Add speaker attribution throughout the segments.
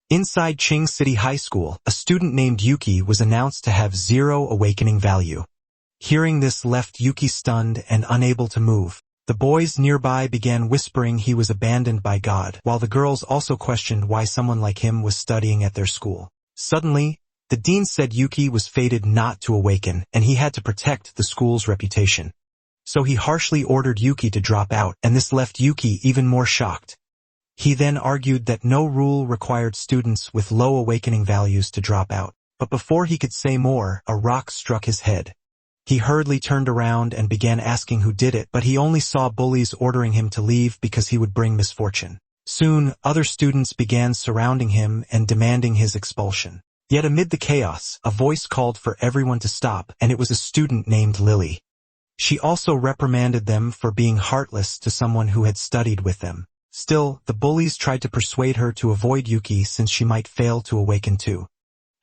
Speaker 1: Inside Qing City High School, a student named Yuki was announced to have 0 awakening value. Hearing this left Yuki stunned and unable to move. The boys nearby began whispering he was abandoned by God, while the girls also questioned why someone like him was studying at their school. Suddenly, the dean said Yuki was fated not to awaken, and he had to protect the school's reputation. So he harshly ordered Yuki to drop out, and this left Yuki even more shocked. He then argued that no rule required students with low awakening values to drop out. But before he could say more, a rock struck his head. He hurriedly turned around and began asking who did it, but he only saw bullies ordering him to leave because he would bring misfortune. Soon, other students began surrounding him and demanding his expulsion. Yet amid the chaos, a voice called for everyone to stop, and it was a student named Lily. She also reprimanded them for being heartless to someone who had studied with them. Still, the bullies tried to persuade her to avoid Yuki since she might fail to awaken too.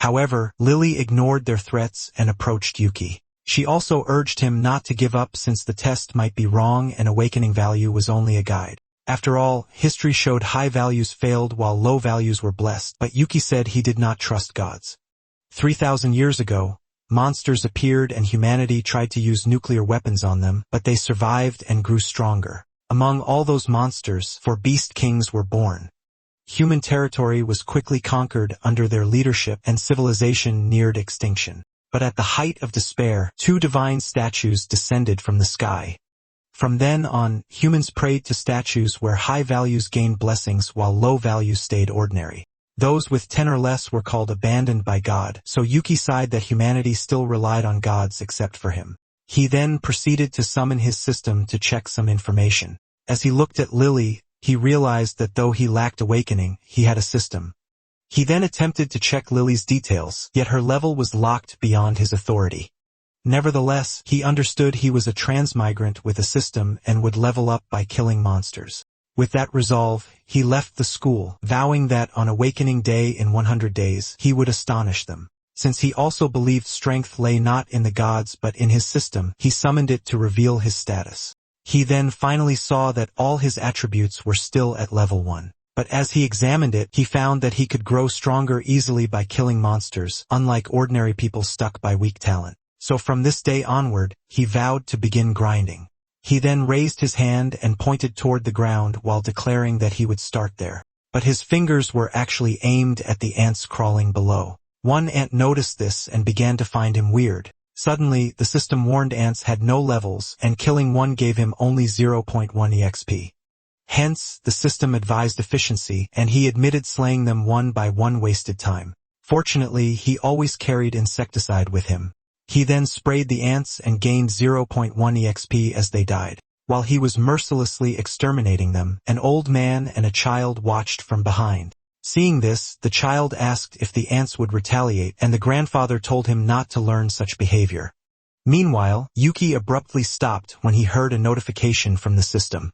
Speaker 1: However, Lily ignored their threats and approached Yuki. She also urged him not to give up since the test might be wrong and awakening value was only a guide. After all, history showed high values failed while low values were blessed, but Yuki said he did not trust gods. 3,000 years ago, monsters appeared and humanity tried to use nuclear weapons on them, but they survived and grew stronger. Among all those monsters, 4 beast kings were born. Human territory was quickly conquered under their leadership and civilization neared extinction. But at the height of despair, 2 divine statues descended from the sky. From then on, humans prayed to statues where high values gained blessings while low values stayed ordinary. Those with 10 or less were called abandoned by God, so Yuki sighed that humanity still relied on gods except for him. He then proceeded to summon his system to check some information. As he looked at Lily, he realized that though he lacked awakening, he had a system. He then attempted to check Lily's details, yet her level was locked beyond his authority. Nevertheless, he understood he was a transmigrant with a system and would level up by killing monsters. With that resolve, he left the school, vowing that on awakening day in 100 days, he would astonish them. Since he also believed strength lay not in the gods but in his system, he summoned it to reveal his status. He then finally saw that all his attributes were still at level 1. But as he examined it, he found that he could grow stronger easily by killing monsters, unlike ordinary people stuck by weak talent. So from this day onward, he vowed to begin grinding. He then raised his hand and pointed toward the ground while declaring that he would start there. But his fingers were actually aimed at the ants crawling below. One ant noticed this and began to find him weird. Suddenly, the system warned ants had no levels, and killing one gave him only 0.1 EXP. Hence, the system advised efficiency, and he admitted slaying them one by one wasted time. Fortunately, he always carried insecticide with him. He then sprayed the ants and gained 0.1 EXP as they died. While he was mercilessly exterminating them, an old man and a child watched from behind. Seeing this, the child asked if the ants would retaliate, and the grandfather told him not to learn such behavior. Meanwhile, Yuki abruptly stopped when he heard a notification from the system.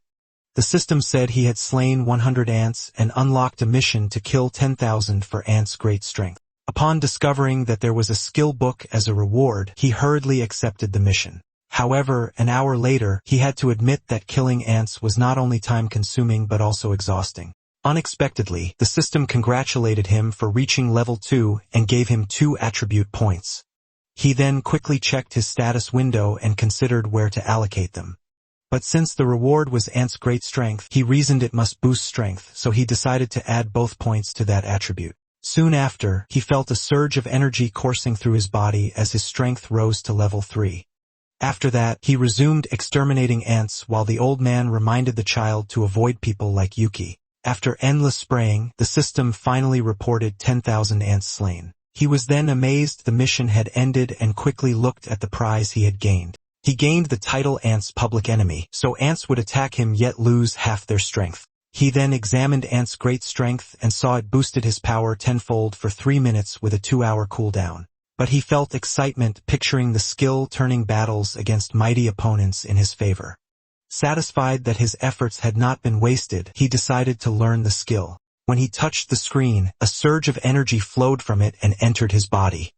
Speaker 1: The system said he had slain 100 ants and unlocked a mission to kill 10,000 for ants' great strength. Upon discovering that there was a skill book as a reward, he hurriedly accepted the mission. However, an hour later, he had to admit that killing ants was not only time-consuming but also exhausting. Unexpectedly, the system congratulated him for reaching level 2 and gave him 2 attribute points. He then quickly checked his status window and considered where to allocate them. But since the reward was ants' great strength, he reasoned it must boost strength, so he decided to add both points to that attribute. Soon after, he felt a surge of energy coursing through his body as his strength rose to level 3. After that, he resumed exterminating ants while the old man reminded the child to avoid people like Yuki. After endless spraying, the system finally reported 10,000 ants slain. He was then amazed the mission had ended and quickly looked at the prize he had gained. He gained the title Ants' Public Enemy, so ants would attack him yet lose half their strength. He then examined Ants' great strength and saw it boosted his power tenfold for 3 minutes with a 2-hour cooldown. But he felt excitement picturing the skill turning battles against mighty opponents in his favor. Satisfied that his efforts had not been wasted, he decided to learn the skill. When he touched the screen, a surge of energy flowed from it and entered his body.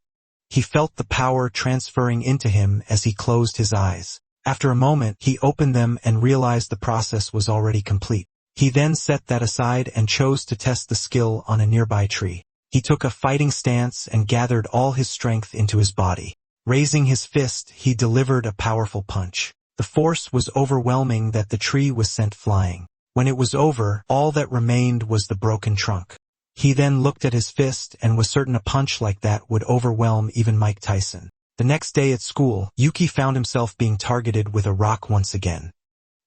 Speaker 1: He felt the power transferring into him as he closed his eyes. After a moment, he opened them and realized the process was already complete. He then set that aside and chose to test the skill on a nearby tree. He took a fighting stance and gathered all his strength into his body. Raising his fist, he delivered a powerful punch. The force was overwhelming that the tree was sent flying. When it was over, all that remained was the broken trunk. He then looked at his fist and was certain a punch like that would overwhelm even Mike Tyson. The next day at school, Yuki found himself being targeted with a rock once again.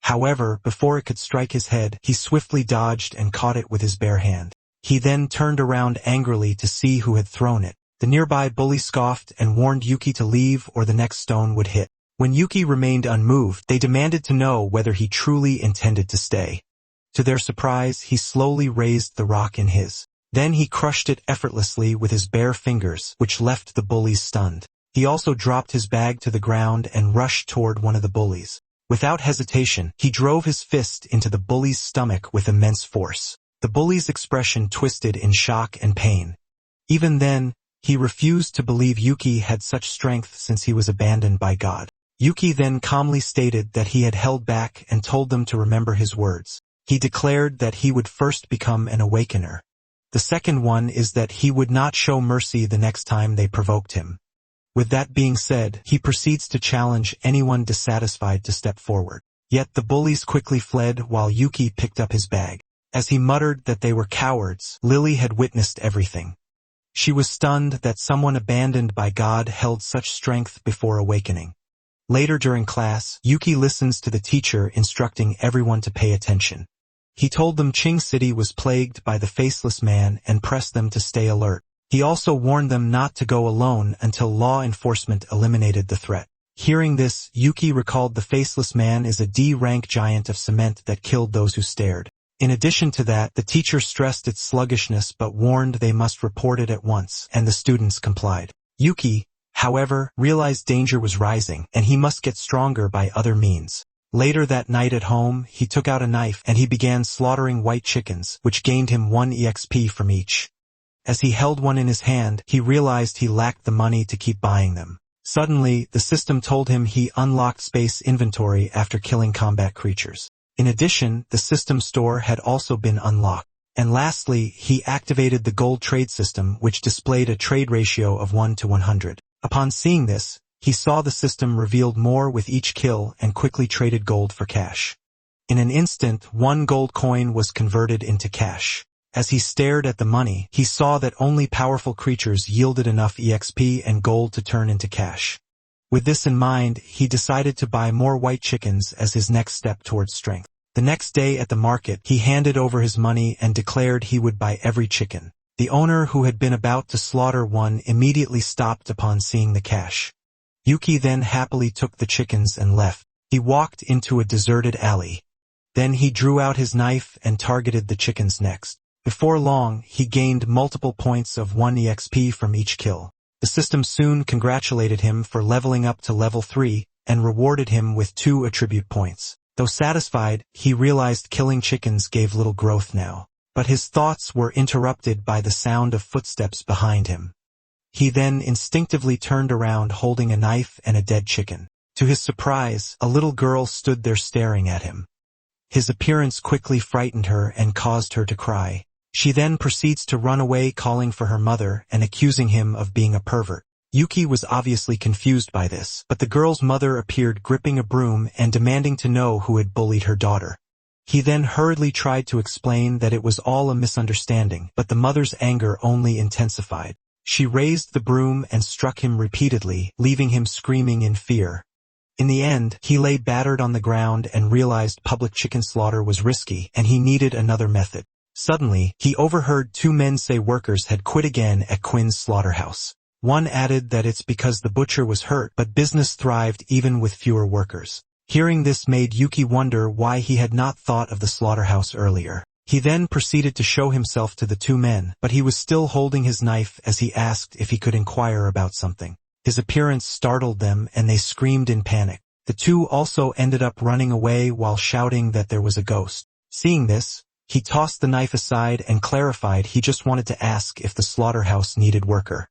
Speaker 1: However, before it could strike his head, he swiftly dodged and caught it with his bare hand. He then turned around angrily to see who had thrown it. The nearby bully scoffed and warned Yuki to leave or the next stone would hit. When Yuki remained unmoved, they demanded to know whether he truly intended to stay. To their surprise, he slowly raised the rock in his. Then he crushed it effortlessly with his bare fingers, which left the bullies stunned. He also dropped his bag to the ground and rushed toward one of the bullies. Without hesitation, he drove his fist into the bully's stomach with immense force. The bully's expression twisted in shock and pain. Even then, he refused to believe Yuki had such strength since he was abandoned by God. Yuki then calmly stated that he had held back and told them to remember his words. He declared that he would first become an awakener. The second one is that he would not show mercy the next time they provoked him. With that being said, he proceeds to challenge anyone dissatisfied to step forward. Yet the bullies quickly fled while Yuki picked up his bag. As he muttered that they were cowards, Lily had witnessed everything. She was stunned that someone abandoned by God held such strength before awakening. Later during class, Yuki listens to the teacher instructing everyone to pay attention. He told them Qing City was plagued by the Faceless Man and pressed them to stay alert. He also warned them not to go alone until law enforcement eliminated the threat. Hearing this, Yuki recalled the Faceless Man is a D-rank giant of cement that killed those who stared. In addition to that, the teacher stressed its sluggishness but warned they must report it at once, and the students complied. Yuki, however, realized danger was rising, and he must get stronger by other means. Later that night at home, he took out a knife and he began slaughtering white chickens, which gained him 1 EXP from each. As he held one in his hand, he realized he lacked the money to keep buying them. Suddenly, the system told him he unlocked space inventory after killing combat creatures. In addition, the system store had also been unlocked. And lastly, he activated the gold trade system, which displayed a trade ratio of 1 to 100. Upon seeing this, he saw the system revealed more with each kill and quickly traded gold for cash. In an instant, 1 gold coin was converted into cash. As he stared at the money, he saw that only powerful creatures yielded enough EXP and gold to turn into cash. With this in mind, he decided to buy more white chickens as his next step towards strength. The next day at the market, he handed over his money and declared he would buy every chicken. The owner, who had been about to slaughter one, immediately stopped upon seeing the cash. Yuki then happily took the chickens and left. He walked into a deserted alley. Then he drew out his knife and targeted the chickens next. Before long, he gained multiple points of 1 EXP from each kill. The system soon congratulated him for leveling up to level 3 and rewarded him with 2 attribute points. Though satisfied, he realized killing chickens gave little growth now. But his thoughts were interrupted by the sound of footsteps behind him. He then instinctively turned around holding a knife and a dead chicken. To his surprise, a little girl stood there staring at him. His appearance quickly frightened her and caused her to cry. She then proceeds to run away, calling for her mother and accusing him of being a pervert. Yuki was obviously confused by this, but the girl's mother appeared gripping a broom and demanding to know who had bullied her daughter. He then hurriedly tried to explain that it was all a misunderstanding, but the mother's anger only intensified. She raised the broom and struck him repeatedly, leaving him screaming in fear. In the end, he lay battered on the ground and realized public chicken slaughter was risky and he needed another method. Suddenly, he overheard 2 men say workers had quit again at Quinn's slaughterhouse. One added that it's because the butcher was hurt, but business thrived even with fewer workers. Hearing this made Yuki wonder why he had not thought of the slaughterhouse earlier. He then proceeded to show himself to the 2 men, but he was still holding his knife as he asked if he could inquire about something. His appearance startled them and they screamed in panic. The 2 also ended up running away while shouting that there was a ghost. Seeing this, he tossed the knife aside and clarified he just wanted to ask if the slaughterhouse needed worker.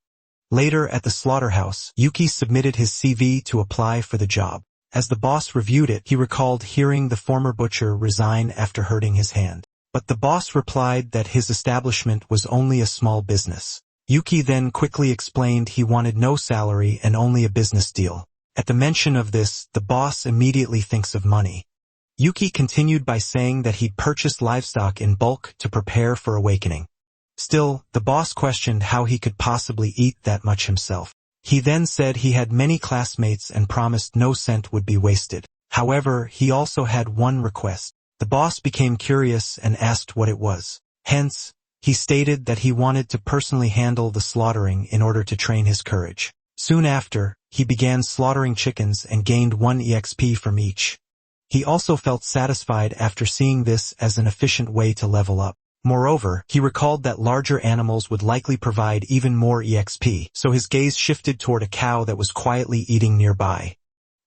Speaker 1: Later at the slaughterhouse, Yuki submitted his CV to apply for the job. As the boss reviewed it, he recalled hearing the former butcher resign after hurting his hand. But the boss replied that his establishment was only a small business. Yuki then quickly explained he wanted no salary and only a business deal. At the mention of this, the boss immediately thinks of money. Yuki continued by saying that he'd purchased livestock in bulk to prepare for awakening. Still, the boss questioned how he could possibly eat that much himself. He then said he had many classmates and promised no cent would be wasted. However, he also had one request. The boss became curious and asked what it was. Hence, he stated that he wanted to personally handle the slaughtering in order to train his courage. Soon after, he began slaughtering chickens and gained 1 EXP from each. He also felt satisfied after seeing this as an efficient way to level up. Moreover, he recalled that larger animals would likely provide even more EXP, so his gaze shifted toward a cow that was quietly eating nearby.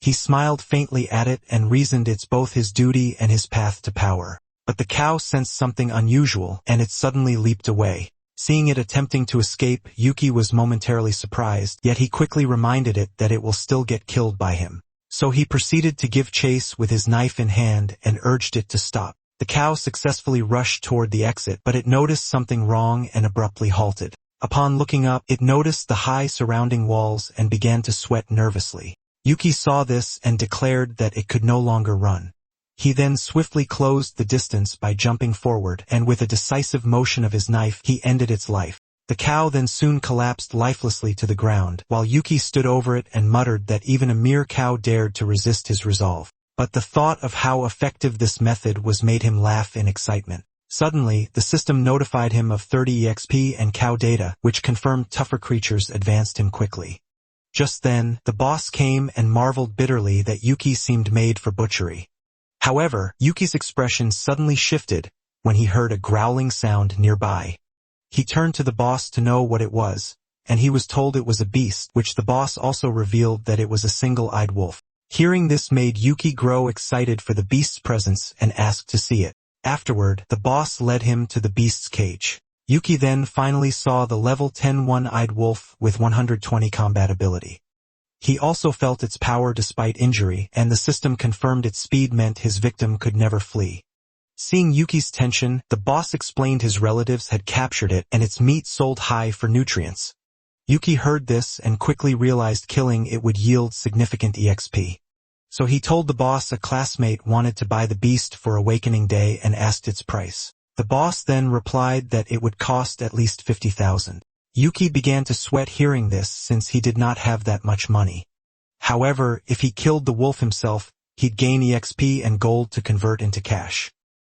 Speaker 1: He smiled faintly at it and reasoned it's both his duty and his path to power. But the cow sensed something unusual, and it suddenly leaped away. Seeing it attempting to escape, Yuki was momentarily surprised, yet he quickly reminded it that it will still get killed by him. So he proceeded to give chase with his knife in hand and urged it to stop. The cow successfully rushed toward the exit, but it noticed something wrong and abruptly halted. Upon looking up, it noticed the high surrounding walls and began to sweat nervously. Yuki saw this and declared that it could no longer run. He then swiftly closed the distance by jumping forward, and with a decisive motion of his knife, he ended its life. The cow then soon collapsed lifelessly to the ground, while Yuki stood over it and muttered that even a mere cow dared to resist his resolve. But the thought of how effective this method was made him laugh in excitement. Suddenly, the system notified him of 30 EXP and cow data, which confirmed tougher creatures advanced him quickly. Just then, the boss came and marveled bitterly that Yuki seemed made for butchery. However, Yuki's expression suddenly shifted when he heard a growling sound nearby. He turned to the boss to know what it was, and he was told it was a beast, which the boss also revealed that it was a single-eyed wolf. Hearing this made Yuki grow excited for the beast's presence and asked to see it. Afterward, the boss led him to the beast's cage. Yuki then finally saw the level 10 one-eyed wolf with 120 combat ability. He also felt its power despite injury, and the system confirmed its speed meant his victim could never flee. Seeing Yuki's tension, the boss explained his relatives had captured it and its meat sold high for nutrients. Yuki heard this and quickly realized killing it would yield significant EXP. So he told the boss a classmate wanted to buy the beast for Awakening Day and asked its price. The boss then replied that it would cost at least 50,000. Yuki began to sweat hearing this since he did not have that much money. However, if he killed the wolf himself, he'd gain EXP and gold to convert into cash.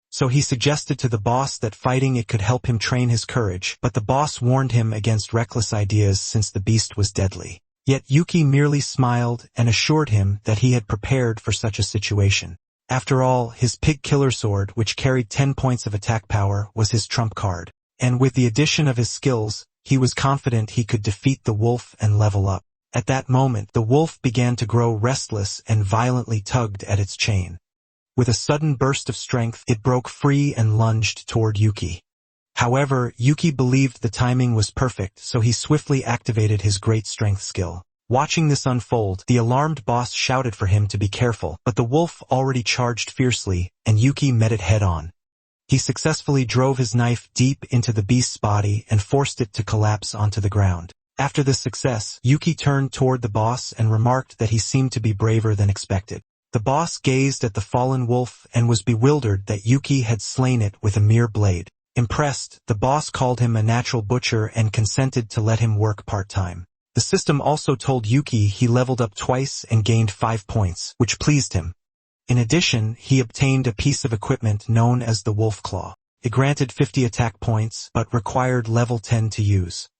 Speaker 1: So he suggested to the boss that fighting it could help him train his courage, but the boss warned him against reckless ideas since the beast was deadly. Yet Yuki merely smiled and assured him that he had prepared for such a situation. After all, his pig killer sword, which carried 10 points of attack power, was his trump card. And with the addition of his skills, he was confident he could defeat the wolf and level up. At that moment, the wolf began to grow restless and violently tugged at its chain. With a sudden burst of strength, it broke free and lunged toward Yuki. However, Yuki believed the timing was perfect, so he swiftly activated his great strength skill. Watching this unfold, the alarmed boss shouted for him to be careful, but the wolf already charged fiercely, and Yuki met it head-on. He successfully drove his knife deep into the beast's body and forced it to collapse onto the ground. After this success, Yuki turned toward the boss and remarked that he seemed to be braver than expected. The boss gazed at the fallen wolf and was bewildered that Yuki had slain it with a mere blade. Impressed, the boss called him a natural butcher and consented to let him work part-time. The system also told Yuki he leveled up twice and gained 5 points, which pleased him. In addition, he obtained a piece of equipment known as the Wolf Claw. It granted 50 attack points, but required level 10 to use.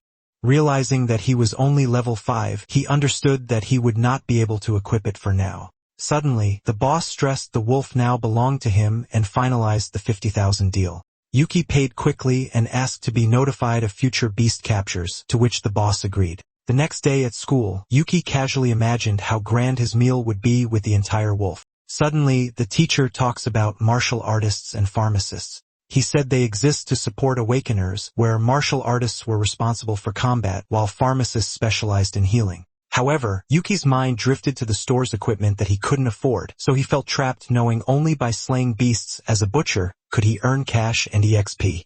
Speaker 1: Realizing that he was only level 5, he understood that he would not be able to equip it for now. Suddenly, the boss stressed the wolf now belonged to him and finalized the 50,000 deal. Yuki paid quickly and asked to be notified of future beast captures, to which the boss agreed. The next day at school, Yuki casually imagined how grand his meal would be with the entire wolf. Suddenly, the teacher talks about martial artists and pharmacists. He said they exist to support awakeners, where martial artists were responsible for combat while pharmacists specialized in healing. However, Yuki's mind drifted to the store's equipment that he couldn't afford, so he felt trapped knowing only by slaying beasts as a butcher could he earn cash and EXP.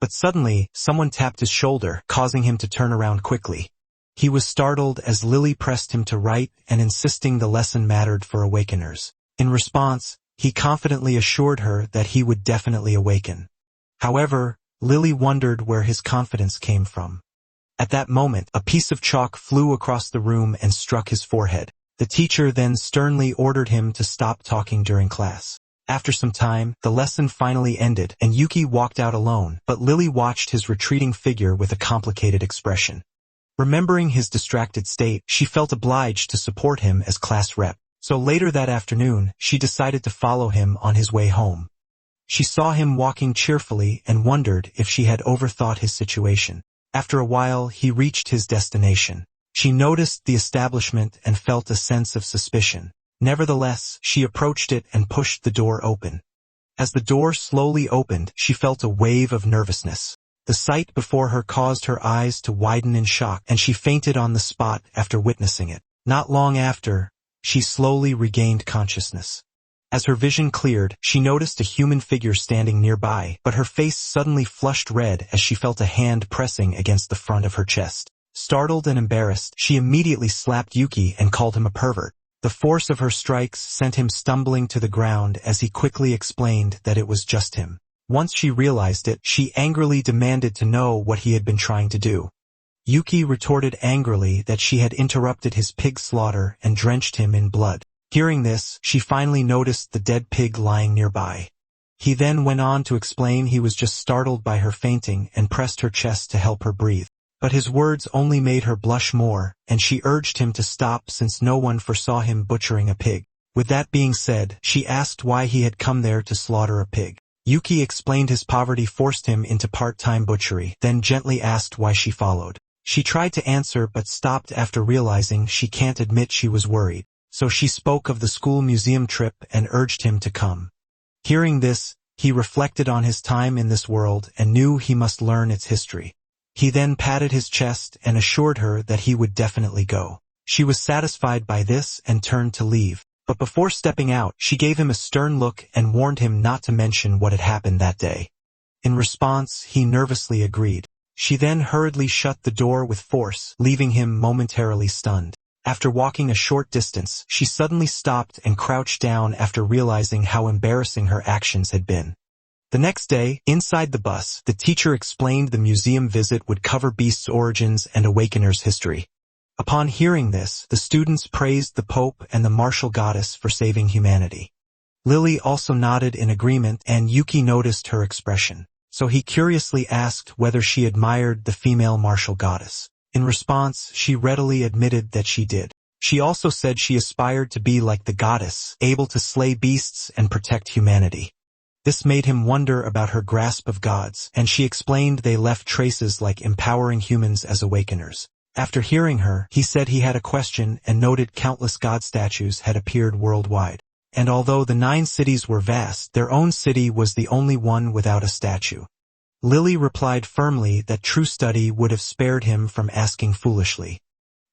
Speaker 1: But suddenly, someone tapped his shoulder, causing him to turn around quickly. He was startled as Lily pressed him to write and insisting the lesson mattered for awakeners. In response, he confidently assured her that he would definitely awaken. However, Lily wondered where his confidence came from. At that moment, a piece of chalk flew across the room and struck his forehead. The teacher then sternly ordered him to stop talking during class. After some time, the lesson finally ended and Yuki walked out alone, but Lily watched his retreating figure with a complicated expression. Remembering his distracted state, she felt obliged to support him as class rep. So later that afternoon, she decided to follow him on his way home. She saw him walking cheerfully and wondered if she had overthought his situation. After a while, he reached his destination. She noticed the establishment and felt a sense of suspicion. Nevertheless, she approached it and pushed the door open. As the door slowly opened, she felt a wave of nervousness. The sight before her caused her eyes to widen in shock, and she fainted on the spot after witnessing it. Not long after, she slowly regained consciousness. As her vision cleared, she noticed a human figure standing nearby, but her face suddenly flushed red as she felt a hand pressing against the front of her chest. Startled and embarrassed, she immediately slapped Yuki and called him a pervert. The force of her strikes sent him stumbling to the ground as he quickly explained that it was just him. Once she realized it, she angrily demanded to know what he had been trying to do. Yuki retorted angrily that she had interrupted his pig slaughter and drenched him in blood. Hearing this, she finally noticed the dead pig lying nearby. He then went on to explain he was just startled by her fainting and pressed her chest to help her breathe. But his words only made her blush more, and she urged him to stop since no one foresaw him butchering a pig. With that being said, she asked why he had come there to slaughter a pig. Yuki explained his poverty forced him into part-time butchery, then gently asked why she followed. She tried to answer but stopped after realizing she can't admit she was worried. So she spoke of the school museum trip and urged him to come. Hearing this, he reflected on his time in this world and knew he must learn its history. He then patted his chest and assured her that he would definitely go. She was satisfied by this and turned to leave. But before stepping out, she gave him a stern look and warned him not to mention what had happened that day. In response, he nervously agreed. She then hurriedly shut the door with force, leaving him momentarily stunned. After walking a short distance, she suddenly stopped and crouched down after realizing how embarrassing her actions had been. The next day, inside the bus, the teacher explained the museum visit would cover beasts' origins and awakeners' history. Upon hearing this, the students praised the Pope and the martial goddess for saving humanity. Lily also nodded in agreement, and Yuki noticed her expression. So he curiously asked whether she admired the female martial goddess. In response, she readily admitted that she did. She also said she aspired to be like the goddess, able to slay beasts and protect humanity. This made him wonder about her grasp of gods, and she explained they left traces like empowering humans as awakeners. After hearing her, he said he had a question and noted countless god statues had appeared worldwide. And although the 9 cities were vast, their own city was the only one without a statue. Lily replied firmly that true study would have spared him from asking foolishly.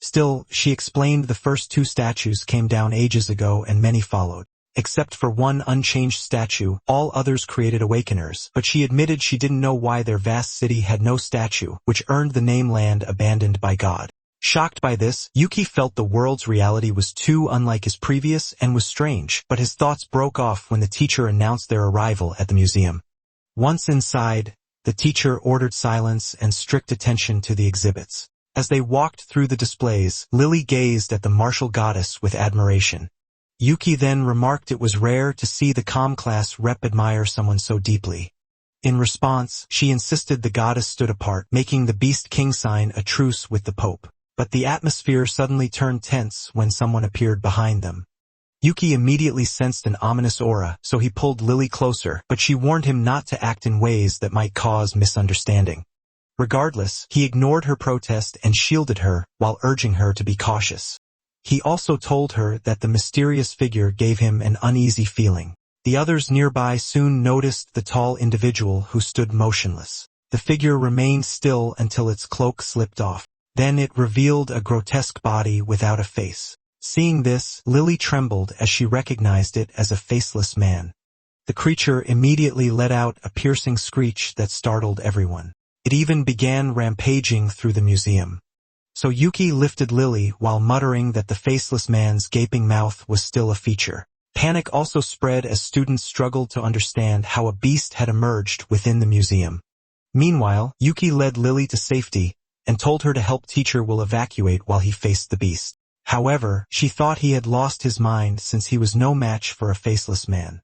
Speaker 1: Still, she explained the first 2 statues came down ages ago and many followed. Except for one unchanged statue, all others created awakeners, but she admitted she didn't know why their vast city had no statue, which earned the name Land Abandoned by God. Shocked by this, Yuki felt the world's reality was too unlike his previous and was strange, but his thoughts broke off when the teacher announced their arrival at the museum. Once inside, the teacher ordered silence and strict attention to the exhibits. As they walked through the displays, Lily gazed at the martial goddess with admiration. Yuki then remarked it was rare to see the comm class rep admire someone so deeply. In response, she insisted the goddess stood apart, making the Beast King sign a truce with the Pope. But the atmosphere suddenly turned tense when someone appeared behind them. Yuki immediately sensed an ominous aura, so he pulled Lily closer, but she warned him not to act in ways that might cause misunderstanding. Regardless, he ignored her protest and shielded her, while urging her to be cautious. He also told her that the mysterious figure gave him an uneasy feeling. The others nearby soon noticed the tall individual who stood motionless. The figure remained still until its cloak slipped off. Then it revealed a grotesque body without a face. Seeing this, Lily trembled as she recognized it as a faceless man. The creature immediately let out a piercing screech that startled everyone. It even began rampaging through the museum. So Yuki lifted Lily while muttering that the faceless man's gaping mouth was still a feature. Panic also spread as students struggled to understand how a beast had emerged within the museum. Meanwhile, Yuki led Lily to safety and told her to help teacher will evacuate while he faced the beast. However, she thought he had lost his mind since he was no match for a faceless man.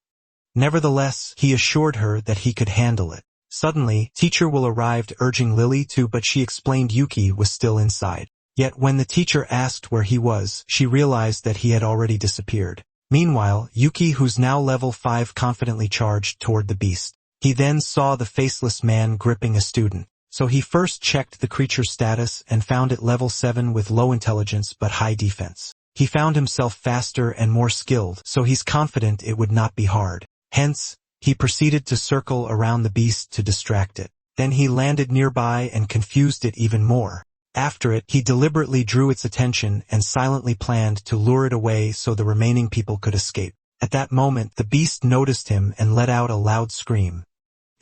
Speaker 1: Nevertheless, he assured her that he could handle it. Suddenly, teacher will arrived urging Lily to, but she explained Yuki was still inside. Yet when the teacher asked where he was, she realized that he had already disappeared. Meanwhile, Yuki, who's now level 5, confidently charged toward the beast. He then saw the faceless man gripping a student. So he first checked the creature's status and found it level 7 with low intelligence but high defense. He found himself faster and more skilled, so he's confident it would not be hard. Hence, he proceeded to circle around the beast to distract it. Then he landed nearby and confused it even more. After it, he deliberately drew its attention and silently planned to lure it away so the remaining people could escape. At that moment, the beast noticed him and let out a loud scream.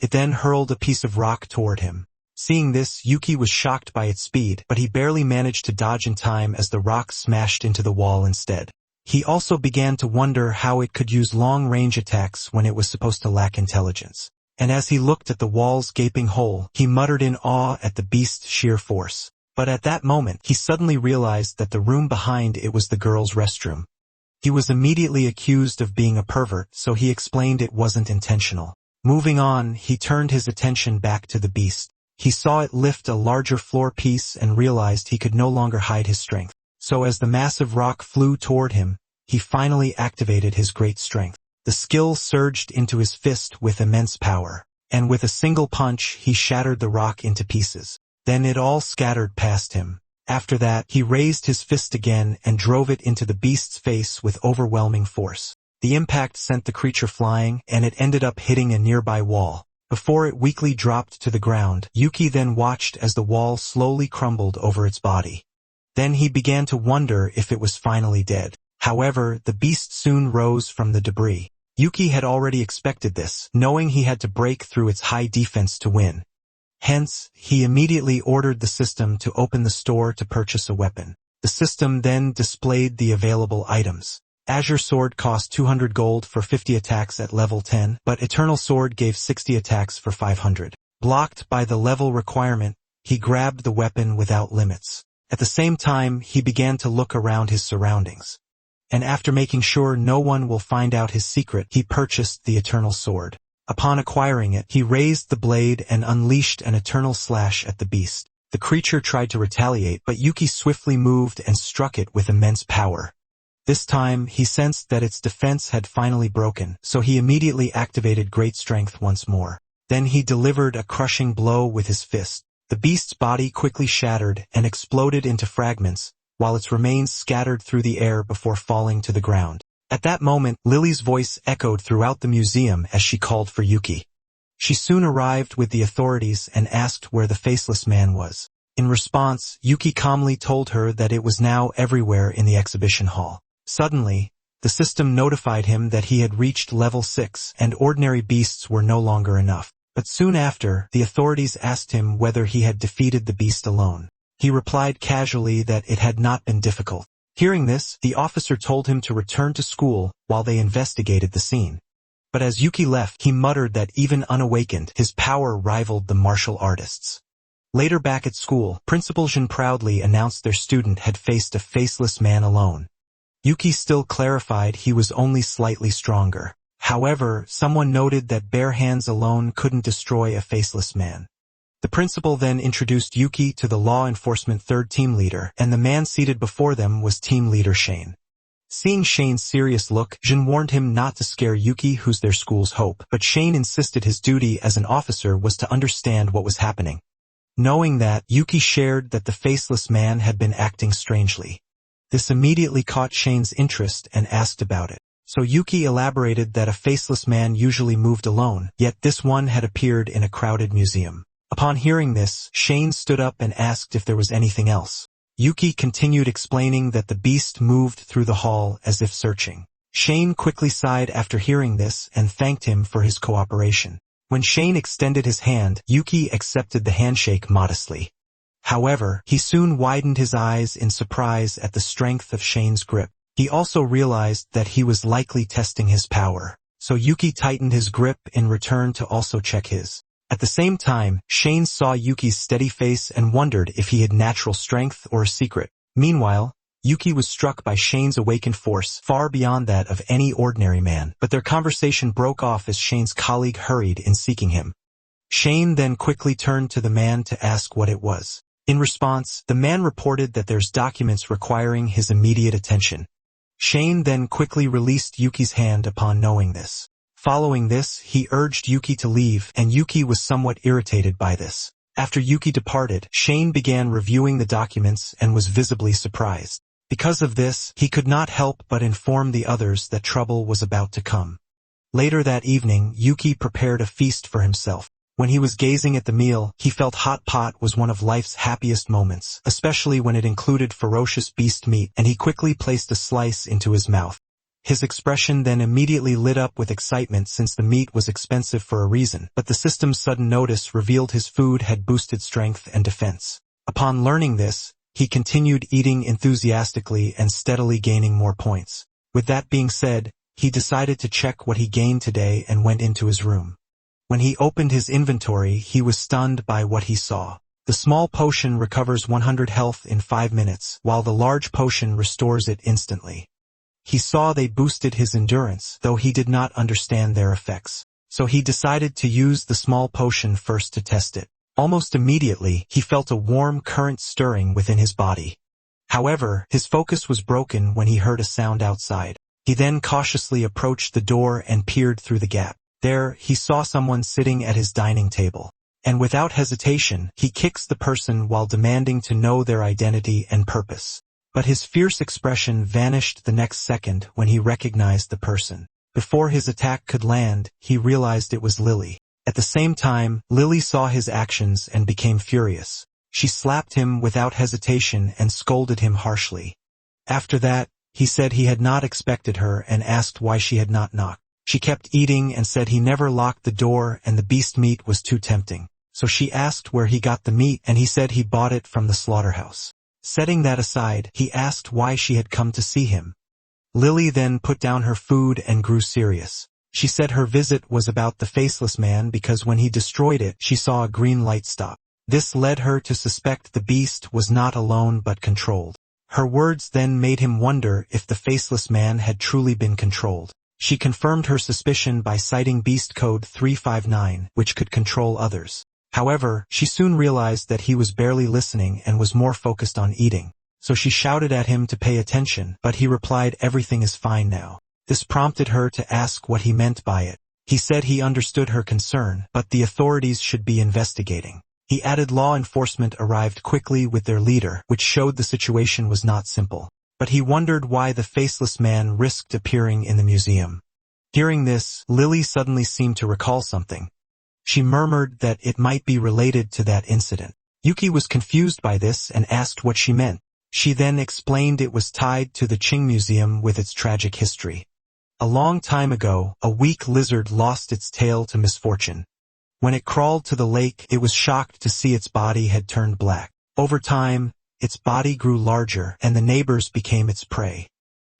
Speaker 1: It then hurled a piece of rock toward him. Seeing this, Yuki was shocked by its speed, but he barely managed to dodge in time as the rock smashed into the wall instead. He also began to wonder how it could use long-range attacks when it was supposed to lack intelligence. And as he looked at the wall's gaping hole, he muttered in awe at the beast's sheer force. But at that moment, he suddenly realized that the room behind it was the girls' restroom. He was immediately accused of being a pervert, so he explained it wasn't intentional. Moving on, he turned his attention back to the beast. He saw it lift a larger floor piece and realized he could no longer hide his strength. So as the massive rock flew toward him, he finally activated his great strength. The skill surged into his fist with immense power, and with a single punch he shattered the rock into pieces. Then it all scattered past him. After that, he raised his fist again and drove it into the beast's face with overwhelming force. The impact sent the creature flying, and it ended up hitting a nearby wall. Before it weakly dropped to the ground, Yuki then watched as the wall slowly crumbled over its body. Then he began to wonder if it was finally dead. However, the beast soon rose from the debris. Yuki had already expected this, knowing he had to break through its high defense to win. Hence, he immediately ordered the system to open the store to purchase a weapon. The system then displayed the available items. Azure Sword cost 200 gold for 50 attacks at level 10, but Eternal Sword gave 60 attacks for 500. Blocked by the level requirement, he grabbed the weapon without limits. At the same time, he began to look around his surroundings. And after making sure no one will find out his secret, he purchased the Eternal Sword. Upon acquiring it, he raised the blade and unleashed an eternal slash at the beast. The creature tried to retaliate, but Yuki swiftly moved and struck it with immense power. This time, he sensed that its defense had finally broken, so he immediately activated great strength once more. Then he delivered a crushing blow with his fist. The beast's body quickly shattered and exploded into fragments, while its remains scattered through the air before falling to the ground. At that moment, Lily's voice echoed throughout the museum as she called for Yuki. She soon arrived with the authorities and asked where the faceless man was. In response, Yuki calmly told her that it was now everywhere in the exhibition hall. Suddenly, the system notified him that he had reached level 6 and ordinary beasts were no longer enough. But soon after, the authorities asked him whether he had defeated the beast alone. He replied casually that it had not been difficult. Hearing this, the officer told him to return to school while they investigated the scene. But as Yuki left, he muttered that even unawakened, his power rivaled the martial artists. Later back at school, Principal Jin proudly announced their student had faced a faceless man alone. Yuki still clarified he was only slightly stronger. However, someone noted that bare hands alone couldn't destroy a faceless man. The principal then introduced Yuki to the law enforcement third team leader, and the man seated before them was team leader Shane. Seeing Shane's serious look, Jin warned him not to scare Yuki, who's their school's hope, but Shane insisted his duty as an officer was to understand what was happening. Knowing that, Yuki shared that the faceless man had been acting strangely. This immediately caught Shane's interest and asked about it. So Yuki elaborated that a faceless man usually moved alone, yet this one had appeared in a crowded museum. Upon hearing this, Shane stood up and asked if there was anything else. Yuki continued explaining that the beast moved through the hall as if searching. Shane quickly sighed after hearing this and thanked him for his cooperation. When Shane extended his hand, Yuki accepted the handshake modestly. However, he soon widened his eyes in surprise at the strength of Shane's grip. He also realized that he was likely testing his power, so Yuki tightened his grip in return to also check his. At the same time, Shane saw Yuki's steady face and wondered if he had natural strength or a secret. Meanwhile, Yuki was struck by Shane's awakened force far beyond that of any ordinary man, but their conversation broke off as Shane's colleague hurried in seeking him. Shane then quickly turned to the man to ask what it was. In response, the man reported that there's documents requiring his immediate attention. Shane then quickly released Yuki's hand upon knowing this. Following this, he urged Yuki to leave, and Yuki was somewhat irritated by this. After Yuki departed, Shane began reviewing the documents and was visibly surprised. Because of this, he could not help but inform the others that trouble was about to come. Later that evening, Yuki prepared a feast for himself. When he was gazing at the meal, he felt hot pot was one of life's happiest moments, especially when it included ferocious beast meat, and he quickly placed a slice into his mouth. His expression then immediately lit up with excitement since the meat was expensive for a reason, but the system's sudden notice revealed his food had boosted strength and defense. Upon learning this, he continued eating enthusiastically and steadily gaining more points. With that being said, he decided to check what he gained today and went into his room. When he opened his inventory, he was stunned by what he saw. The small potion recovers 100 health in 5 minutes, while the large potion restores it instantly. He saw they boosted his endurance, though he did not understand their effects. So he decided to use the small potion first to test it. Almost immediately, he felt a warm current stirring within his body. However, his focus was broken when he heard a sound outside. He then cautiously approached the door and peered through the gap. There, he saw someone sitting at his dining table. And without hesitation, he kicks the person while demanding to know their identity and purpose. But his fierce expression vanished the next second when he recognized the person. Before his attack could land, he realized it was Lily. At the same time, Lily saw his actions and became furious. She slapped him without hesitation and scolded him harshly. After that, he said he had not expected her and asked why she had not knocked. She kept eating and said he never locked the door and the beast meat was too tempting. So she asked where he got the meat and he said he bought it from the slaughterhouse. Setting that aside, he asked why she had come to see him. Lily then put down her food and grew serious. She said her visit was about the Faceless Man because when he destroyed it, she saw a green light stop. This led her to suspect the beast was not alone but controlled. Her words then made him wonder if the Faceless Man had truly been controlled. She confirmed her suspicion by citing Beast Code 359, which could control others. However, she soon realized that he was barely listening and was more focused on eating. So she shouted at him to pay attention, but he replied everything is fine now. This prompted her to ask what he meant by it. He said he understood her concern, but the authorities should be investigating. He added law enforcement arrived quickly with their leader, which showed the situation was not simple. But he wondered why the Faceless Man risked appearing in the museum. Hearing this, Lily suddenly seemed to recall something. She murmured that it might be related to that incident. Yuki was confused by this and asked what she meant. She then explained it was tied to the Qing Museum with its tragic history. A long time ago, a weak lizard lost its tail to misfortune. When it crawled to the lake, it was shocked to see its body had turned black. Over time, its body grew larger and the neighbors became its prey.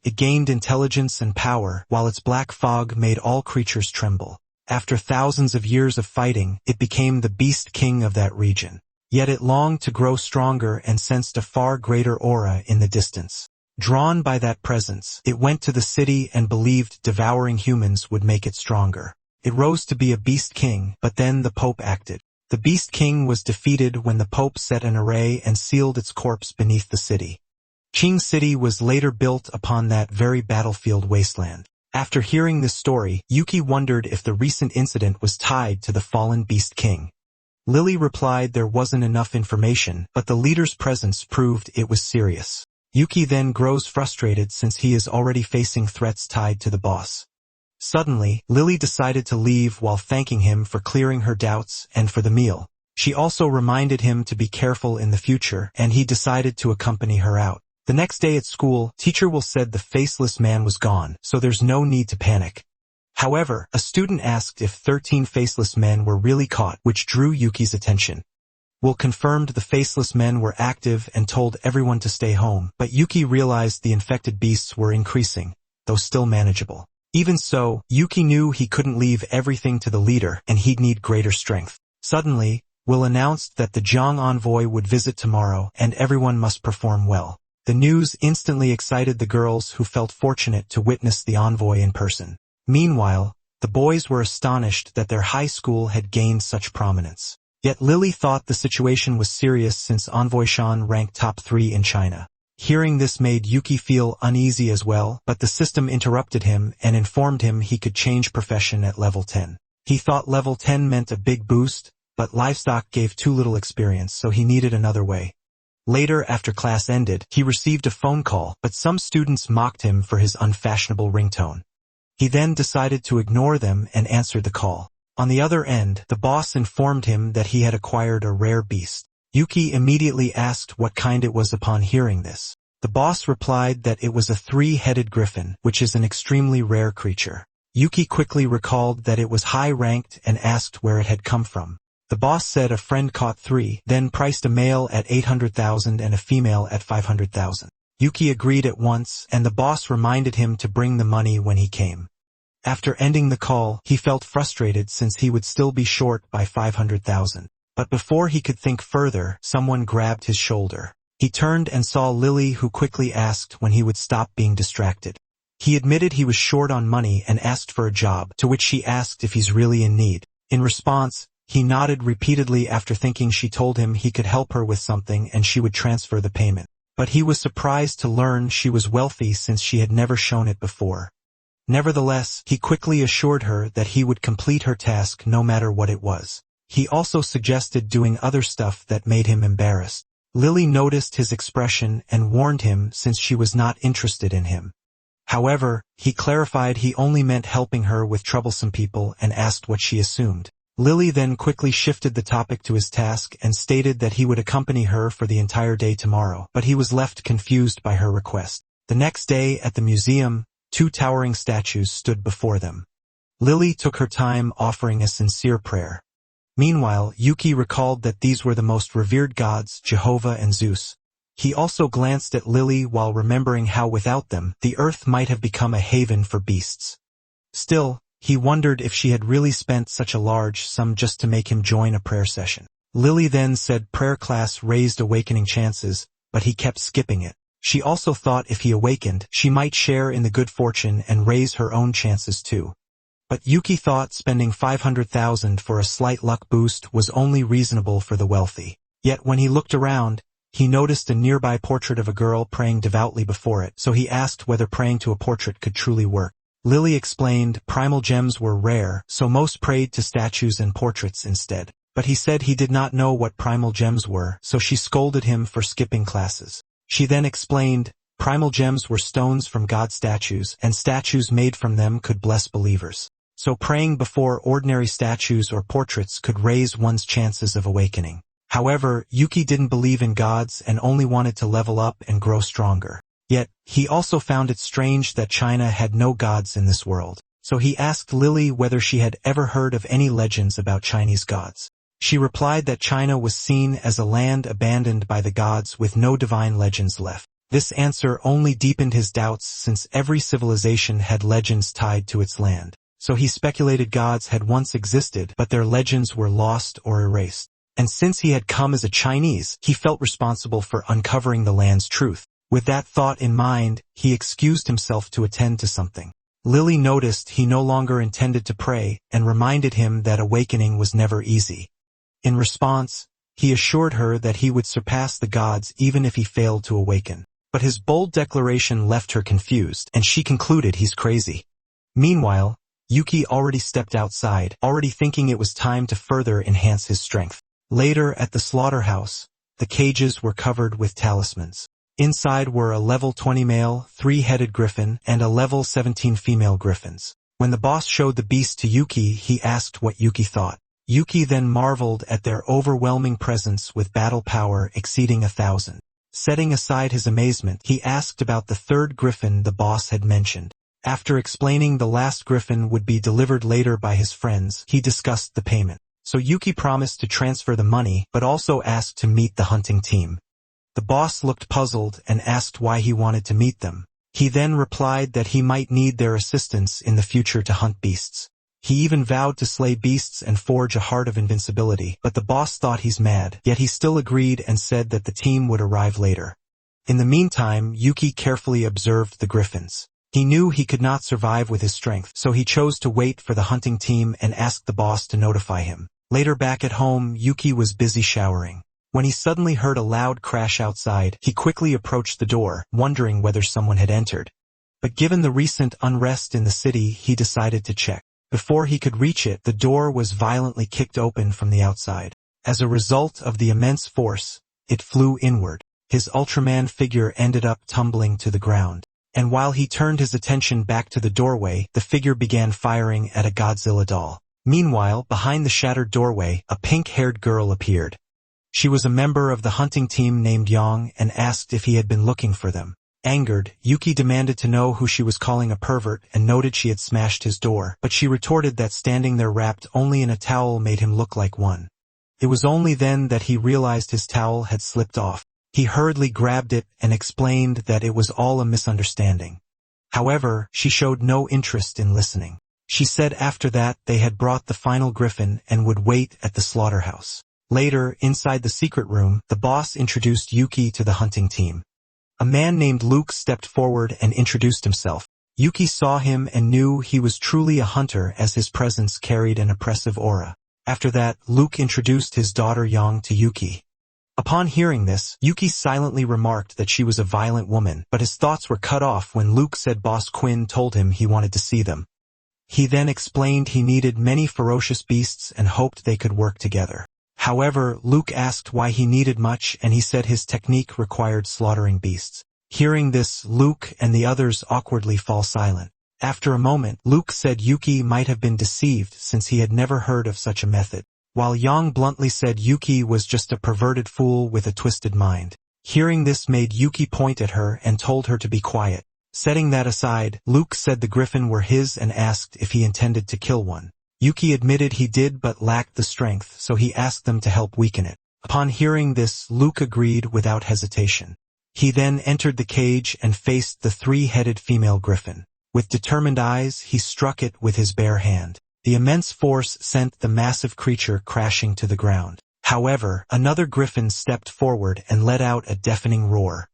Speaker 1: It gained intelligence and power, while its black fog made all creatures tremble. After thousands of years of fighting, it became the beast king of that region. Yet it longed to grow stronger and sensed a far greater aura in the distance. Drawn by that presence, it went to the city and believed devouring humans would make it stronger. It rose to be a beast king, but then the Pope acted. The beast king was defeated when the Pope set an array and sealed its corpse beneath the city. Qing City was later built upon that very battlefield wasteland. After hearing this story, Yuki wondered if the recent incident was tied to the fallen Beast King. Lily replied there wasn't enough information, but the leader's presence proved it was serious. Yuki then grows frustrated since he is already facing threats tied to the boss. Suddenly, Lily decided to leave while thanking him for clearing her doubts and for the meal. She also reminded him to be careful in the future, and he decided to accompany her out. The next day at school, teacher Will said the faceless man was gone, so there's no need to panic. However, a student asked if 13 faceless men were really caught, which drew Yuki's attention. Will confirmed the faceless men were active and told everyone to stay home, but Yuki realized the infected beasts were increasing, though still manageable. Even so, Yuki knew he couldn't leave everything to the leader, and he'd need greater strength. Suddenly, Will announced that the Jiang envoy would visit tomorrow, and everyone must perform well. The news instantly excited the girls, who felt fortunate to witness the envoy in person. Meanwhile, the boys were astonished that their high school had gained such prominence. Yet Lily thought the situation was serious since Envoy Shan ranked top 3 in China. Hearing this made Yuki feel uneasy as well, but the system interrupted him and informed him he could change profession at level 10. He thought level 10 meant a big boost, but livestock gave too little experience, so he needed another way. Later, after class ended, he received a phone call, but some students mocked him for his unfashionable ringtone. He then decided to ignore them and answered the call. On the other end, the boss informed him that he had acquired a rare beast. Yuki immediately asked what kind it was upon hearing this. The boss replied that it was a 3-headed griffin, which is an extremely rare creature. Yuki quickly recalled that it was high-ranked and asked where it had come from. The boss said a friend caught 3, then priced a male at 800,000 and a female at 500,000. Yuki agreed at once, and the boss reminded him to bring the money when he came. After ending the call, he felt frustrated since he would still be short by 500,000. But before he could think further, someone grabbed his shoulder. He turned and saw Lily, who quickly asked when he would stop being distracted. He admitted he was short on money and asked for a job, to which she asked if he's really in need. In response, he nodded repeatedly after thinking she told him he could help her with something and she would transfer the payment. But he was surprised to learn she was wealthy since she had never shown it before. Nevertheless, he quickly assured her that he would complete her task no matter what it was. He also suggested doing other stuff that made him embarrassed. Lily noticed his expression and warned him since she was not interested in him. However, he clarified he only meant helping her with troublesome people and asked what she assumed. Lily then quickly shifted the topic to his task and stated that he would accompany her for the entire day tomorrow, but he was left confused by her request. The next day at the museum, 2 towering statues stood before them. Lily took her time offering a sincere prayer. Meanwhile, Yuki recalled that these were the most revered gods, Jehovah and Zeus. He also glanced at Lily while remembering how without them, the earth might have become a haven for beasts. Still, he wondered if she had really spent such a large sum just to make him join a prayer session. Lily then said prayer class raised awakening chances, but he kept skipping it. She also thought if he awakened, she might share in the good fortune and raise her own chances too. But Yuki thought spending 500,000 for a slight luck boost was only reasonable for the wealthy. Yet when he looked around, he noticed a nearby portrait of a girl praying devoutly before it, so he asked whether praying to a portrait could truly work. Lily explained primal gems were rare, so most prayed to statues and portraits instead. But he said he did not know what primal gems were, so she scolded him for skipping classes. She then explained, primal gems were stones from God statues, and statues made from them could bless believers. So praying before ordinary statues or portraits could raise one's chances of awakening. However, Yuki didn't believe in gods and only wanted to level up and grow stronger. Yet, he also found it strange that China had no gods in this world. So he asked Lily whether she had ever heard of any legends about Chinese gods. She replied that China was seen as a land abandoned by the gods with no divine legends left. This answer only deepened his doubts since every civilization had legends tied to its land. So he speculated gods had once existed, but their legends were lost or erased. And since he had come as a Chinese, he felt responsible for uncovering the land's truth. With that thought in mind, he excused himself to attend to something. Lily noticed he no longer intended to pray and reminded him that awakening was never easy. In response, he assured her that he would surpass the gods even if he failed to awaken. But his bold declaration left her confused, and she concluded he's crazy. Meanwhile, Yuki already stepped outside, already thinking it was time to further enhance his strength. Later at the slaughterhouse, the cages were covered with talismans. Inside were a level 20 male, 3-headed griffin, and a level 17 female griffins. When the boss showed the beast to Yuki, he asked what Yuki thought. Yuki then marveled at their overwhelming presence with battle power exceeding 1,000. Setting aside his amazement, he asked about the third griffin the boss had mentioned. After explaining the last griffin would be delivered later by his friends, he discussed the payment. So Yuki promised to transfer the money, but also asked to meet the hunting team. The boss looked puzzled and asked why he wanted to meet them. He then replied that he might need their assistance in the future to hunt beasts. He even vowed to slay beasts and forge a heart of invincibility, but the boss thought he's mad, yet he still agreed and said that the team would arrive later. In the meantime, Yuki carefully observed the griffins. He knew he could not survive with his strength, so he chose to wait for the hunting team and asked the boss to notify him. Later back at home, Yuki was busy showering. When he suddenly heard a loud crash outside, he quickly approached the door, wondering whether someone had entered. But given the recent unrest in the city, he decided to check. Before he could reach it, the door was violently kicked open from the outside. As a result of the immense force, it flew inward. His Ultraman figure ended up tumbling to the ground. And while he turned his attention back to the doorway, the figure began firing at a Godzilla doll. Meanwhile, behind the shattered doorway, a pink-haired girl appeared. She was a member of the hunting team named Yang and asked if he had been looking for them. Angered, Yuki demanded to know who she was calling a pervert and noted she had smashed his door, but she retorted that standing there wrapped only in a towel made him look like one. It was only then that he realized his towel had slipped off. He hurriedly grabbed it and explained that it was all a misunderstanding. However, she showed no interest in listening. She said after that they had brought the final griffin and would wait at the slaughterhouse. Later, inside the secret room, the boss introduced Yuki to the hunting team. A man named Luke stepped forward and introduced himself. Yuki saw him and knew he was truly a hunter as his presence carried an oppressive aura. After that, Luke introduced his daughter Yang to Yuki. Upon hearing this, Yuki silently remarked that she was a violent woman, but his thoughts were cut off when Luke said Boss Quinn told him he wanted to see them. He then explained he needed many ferocious beasts and hoped they could work together. However, Luke asked why he needed much and he said his technique required slaughtering beasts. Hearing this, Luke and the others awkwardly fall silent. After a moment, Luke said Yuki might have been deceived since he had never heard of such a method, while Yang bluntly said Yuki was just a perverted fool with a twisted mind. Hearing this made Yuki point at her and told her to be quiet. Setting that aside, Luke said the griffin were his and asked if he intended to kill one. Yuki admitted he did but lacked the strength, so he asked them to help weaken it. Upon hearing this, Luke agreed without hesitation. He then entered the cage and faced the three-headed female griffin. With determined eyes, he struck it with his bare hand. The immense force sent the massive creature crashing to the ground. However, another griffin stepped forward and let out a deafening roar.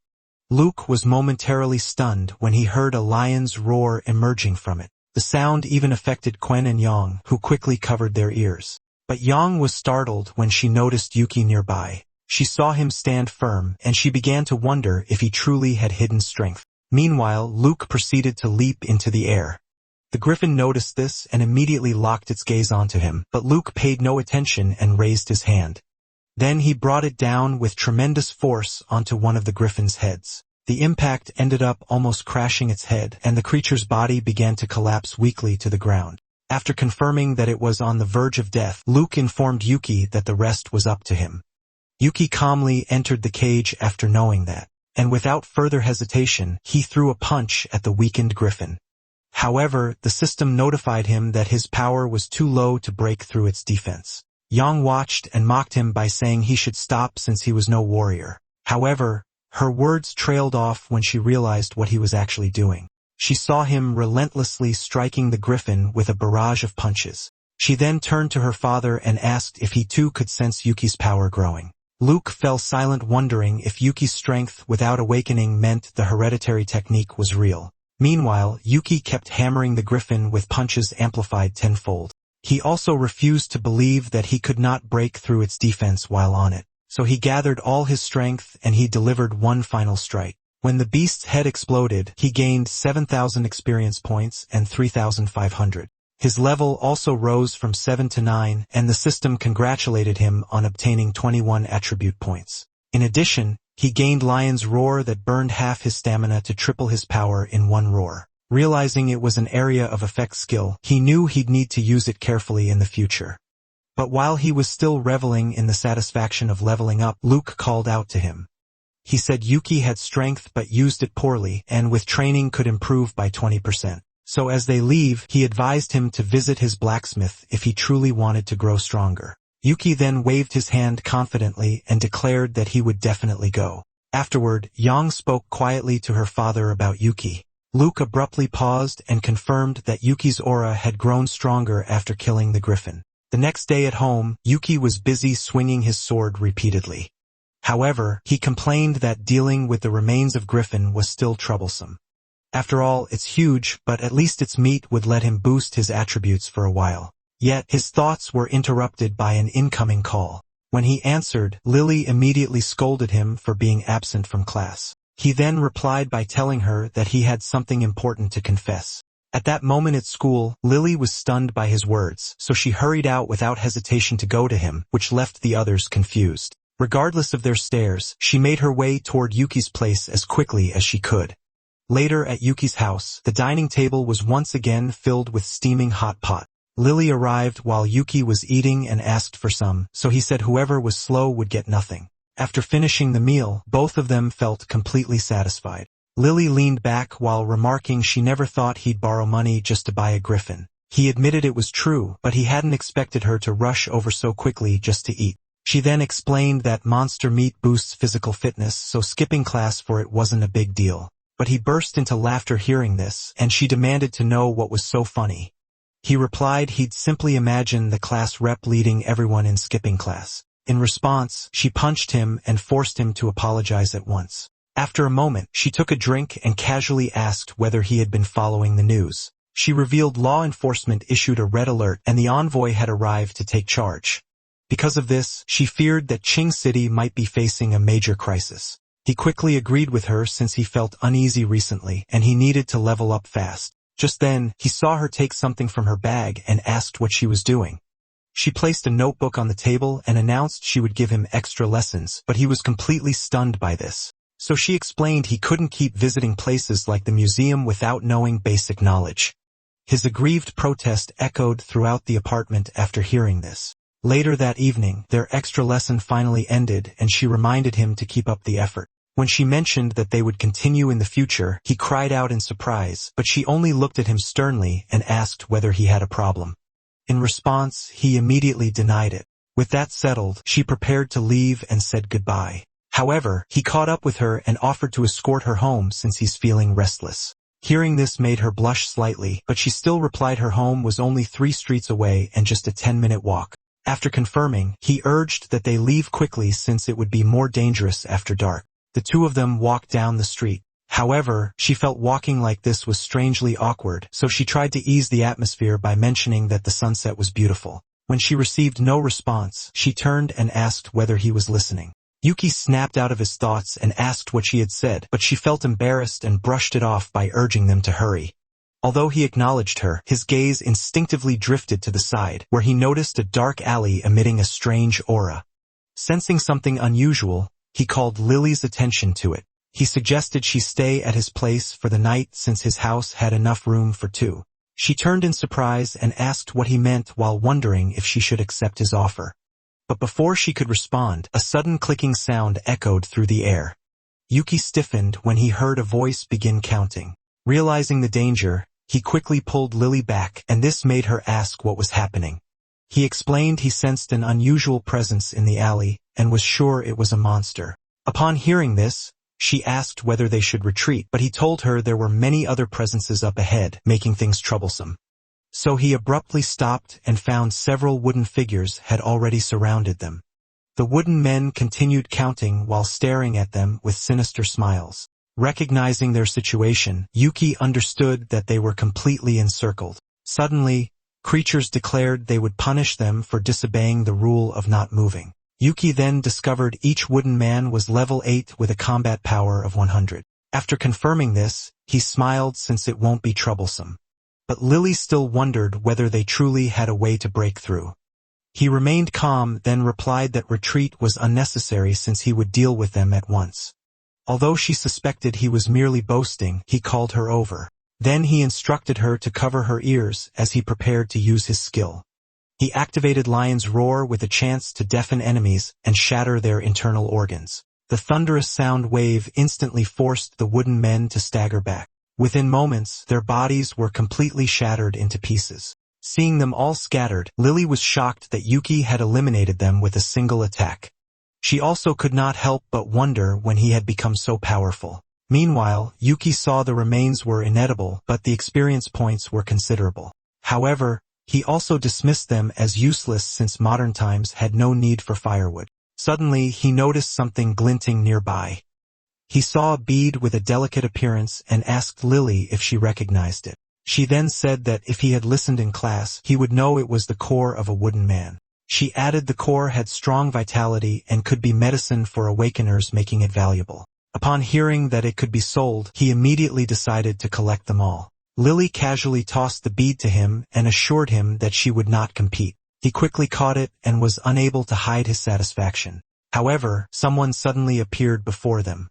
Speaker 1: Luke was momentarily stunned when he heard a lion's roar emerging from it. The sound even affected Quen and Yang, who quickly covered their ears. But Yang was startled when she noticed Yuki nearby. She saw him stand firm, and she began to wonder if he truly had hidden strength. Meanwhile, Luke proceeded to leap into the air. The griffin noticed this and immediately locked its gaze onto him, but Luke paid no attention and raised his hand. Then he brought it down with tremendous force onto one of the griffin's heads. The impact ended up almost crashing its head, and the creature's body began to collapse weakly to the ground. After confirming that it was on the verge of death, Luke informed Yuki that the rest was up to him. Yuki calmly entered the cage after knowing that, and without further hesitation, he threw a punch at the weakened griffin. However, the system notified him that his power was too low to break through its defense. Yang watched and mocked him by saying he should stop since he was no warrior. However, her words trailed off when she realized what he was actually doing. She saw him relentlessly striking the griffin with a barrage of punches. She then turned to her father and asked if he too could sense Yuki's power growing. Luke fell silent, wondering if Yuki's strength without awakening meant the hereditary technique was real. Meanwhile, Yuki kept hammering the griffin with punches amplified tenfold. He also refused to believe that he could not break through its defense while on it. So he gathered all his strength and he delivered one final strike. When the beast's head exploded, he gained 7,000 experience points and 3,500. His level also rose from 7 to 9, and the system congratulated him on obtaining 21 attribute points. In addition, he gained Lion's Roar that burned half his stamina to triple his power in one roar. Realizing it was an area of effect skill, he knew he'd need to use it carefully in the future. But while he was still reveling in the satisfaction of leveling up, Luke called out to him. He said Yuki had strength but used it poorly, and with training could improve by 20%. So as they leave, he advised him to visit his blacksmith if he truly wanted to grow stronger. Yuki then waved his hand confidently and declared that he would definitely go. Afterward, Yang spoke quietly to her father about Yuki. Luke abruptly paused and confirmed that Yuki's aura had grown stronger after killing the griffin. The next day at home, Yuki was busy swinging his sword repeatedly. However, he complained that dealing with the remains of Griffin was still troublesome. After all, it's huge, but at least its meat would let him boost his attributes for a while. Yet, his thoughts were interrupted by an incoming call. When he answered, Lily immediately scolded him for being absent from class. He then replied by telling her that he had something important to confess. At that moment at school, Lily was stunned by his words, so she hurried out without hesitation to go to him, which left the others confused. Regardless of their stares, she made her way toward Yuki's place as quickly as she could. Later at Yuki's house, the dining table was once again filled with steaming hot pot. Lily arrived while Yuki was eating and asked for some, so he said whoever was slow would get nothing. After finishing the meal, both of them felt completely satisfied. Lily leaned back while remarking she never thought he'd borrow money just to buy a griffin. He admitted it was true, but he hadn't expected her to rush over so quickly just to eat. She then explained that monster meat boosts physical fitness, so skipping class for it wasn't a big deal. But he burst into laughter hearing this, and she demanded to know what was so funny. He replied he'd simply imagine the class rep leading everyone in skipping class. In response, she punched him and forced him to apologize at once. After a moment, she took a drink and casually asked whether he had been following the news. She revealed law enforcement issued a red alert and the envoy had arrived to take charge. Because of this, she feared that Qing City might be facing a major crisis. He quickly agreed with her since he felt uneasy recently and he needed to level up fast. Just then, he saw her take something from her bag and asked what she was doing. She placed a notebook on the table and announced she would give him extra lessons, but he was completely stunned by this. So she explained he couldn't keep visiting places like the museum without knowing basic knowledge. His aggrieved protest echoed throughout the apartment after hearing this. Later that evening, their extra lesson finally ended and she reminded him to keep up the effort. When she mentioned that they would continue in the future, he cried out in surprise, but she only looked at him sternly and asked whether he had a problem. In response, he immediately denied it. With that settled, she prepared to leave and said goodbye. However, he caught up with her and offered to escort her home since he's feeling restless. Hearing this made her blush slightly, but she still replied her home was only 3 streets away and just a 10-minute walk. After confirming, he urged that they leave quickly since it would be more dangerous after dark. The two of them walked down the street. However, she felt walking like this was strangely awkward, so she tried to ease the atmosphere by mentioning that the sunset was beautiful. When she received no response, she turned and asked whether he was listening. Yuki snapped out of his thoughts and asked what she had said, but she felt embarrassed and brushed it off by urging them to hurry. Although he acknowledged her, his gaze instinctively drifted to the side, where he noticed a dark alley emitting a strange aura. Sensing something unusual, he called Lily's attention to it. He suggested she stay at his place for the night since his house had enough room for 2. She turned in surprise and asked what he meant while wondering if she should accept his offer. But before she could respond, a sudden clicking sound echoed through the air. Yuki stiffened when he heard a voice begin counting. Realizing the danger, he quickly pulled Lily back, and this made her ask what was happening. He explained he sensed an unusual presence in the alley, and was sure it was a monster. Upon hearing this, she asked whether they should retreat, but he told her there were many other presences up ahead, making things troublesome. So he abruptly stopped and found several wooden figures had already surrounded them. The wooden men continued counting while staring at them with sinister smiles. Recognizing their situation, Yuki understood that they were completely encircled. Suddenly, creatures declared they would punish them for disobeying the rule of not moving. Yuki then discovered each wooden man was level 8 with a combat power of 100. After confirming this, he smiled since it won't be troublesome. But Lily still wondered whether they truly had a way to break through. He remained calm, then replied that retreat was unnecessary since he would deal with them at once. Although she suspected he was merely boasting, he called her over. Then he instructed her to cover her ears as he prepared to use his skill. He activated Lion's Roar with a chance to deafen enemies and shatter their internal organs. The thunderous sound wave instantly forced the wooden men to stagger back. Within moments, their bodies were completely shattered into pieces. Seeing them all scattered, Lily was shocked that Yuki had eliminated them with a single attack. She also could not help but wonder when he had become so powerful. Meanwhile, Yuki saw the remains were inedible, but the experience points were considerable. However, he also dismissed them as useless since modern times had no need for firewood. Suddenly, he noticed something glinting nearby. He saw a bead with a delicate appearance and asked Lily if she recognized it. She then said that if he had listened in class, he would know it was the core of a wooden man. She added the core had strong vitality and could be medicine for awakeners, making it valuable. Upon hearing that it could be sold, he immediately decided to collect them all. Lily casually tossed the bead to him and assured him that she would not compete. He quickly caught it and was unable to hide his satisfaction. However, someone suddenly appeared before them.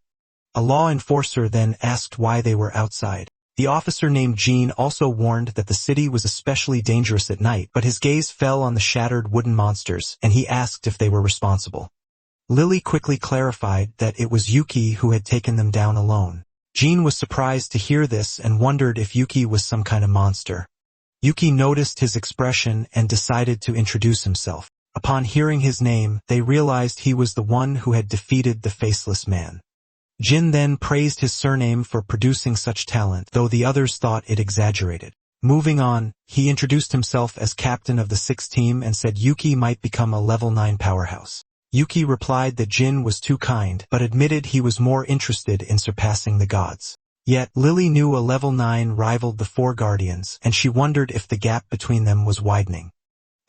Speaker 1: A law enforcer then asked why they were outside. The officer named Jean also warned that the city was especially dangerous at night, but his gaze fell on the shattered wooden monsters, and he asked if they were responsible. Lily quickly clarified that it was Yuki who had taken them down alone. Jean was surprised to hear this and wondered if Yuki was some kind of monster. Yuki noticed his expression and decided to introduce himself. Upon hearing his name, they realized he was the one who had defeated the Faceless Man. Jin then praised his surname for producing such talent, though the others thought it exaggerated. Moving on, he introduced himself as captain of the 6th team and said Yuki might become a level 9 powerhouse. Yuki replied that Jin was too kind, but admitted he was more interested in surpassing the gods. Yet, Lily knew a level 9 rivaled the 4 guardians, and she wondered if the gap between them was widening.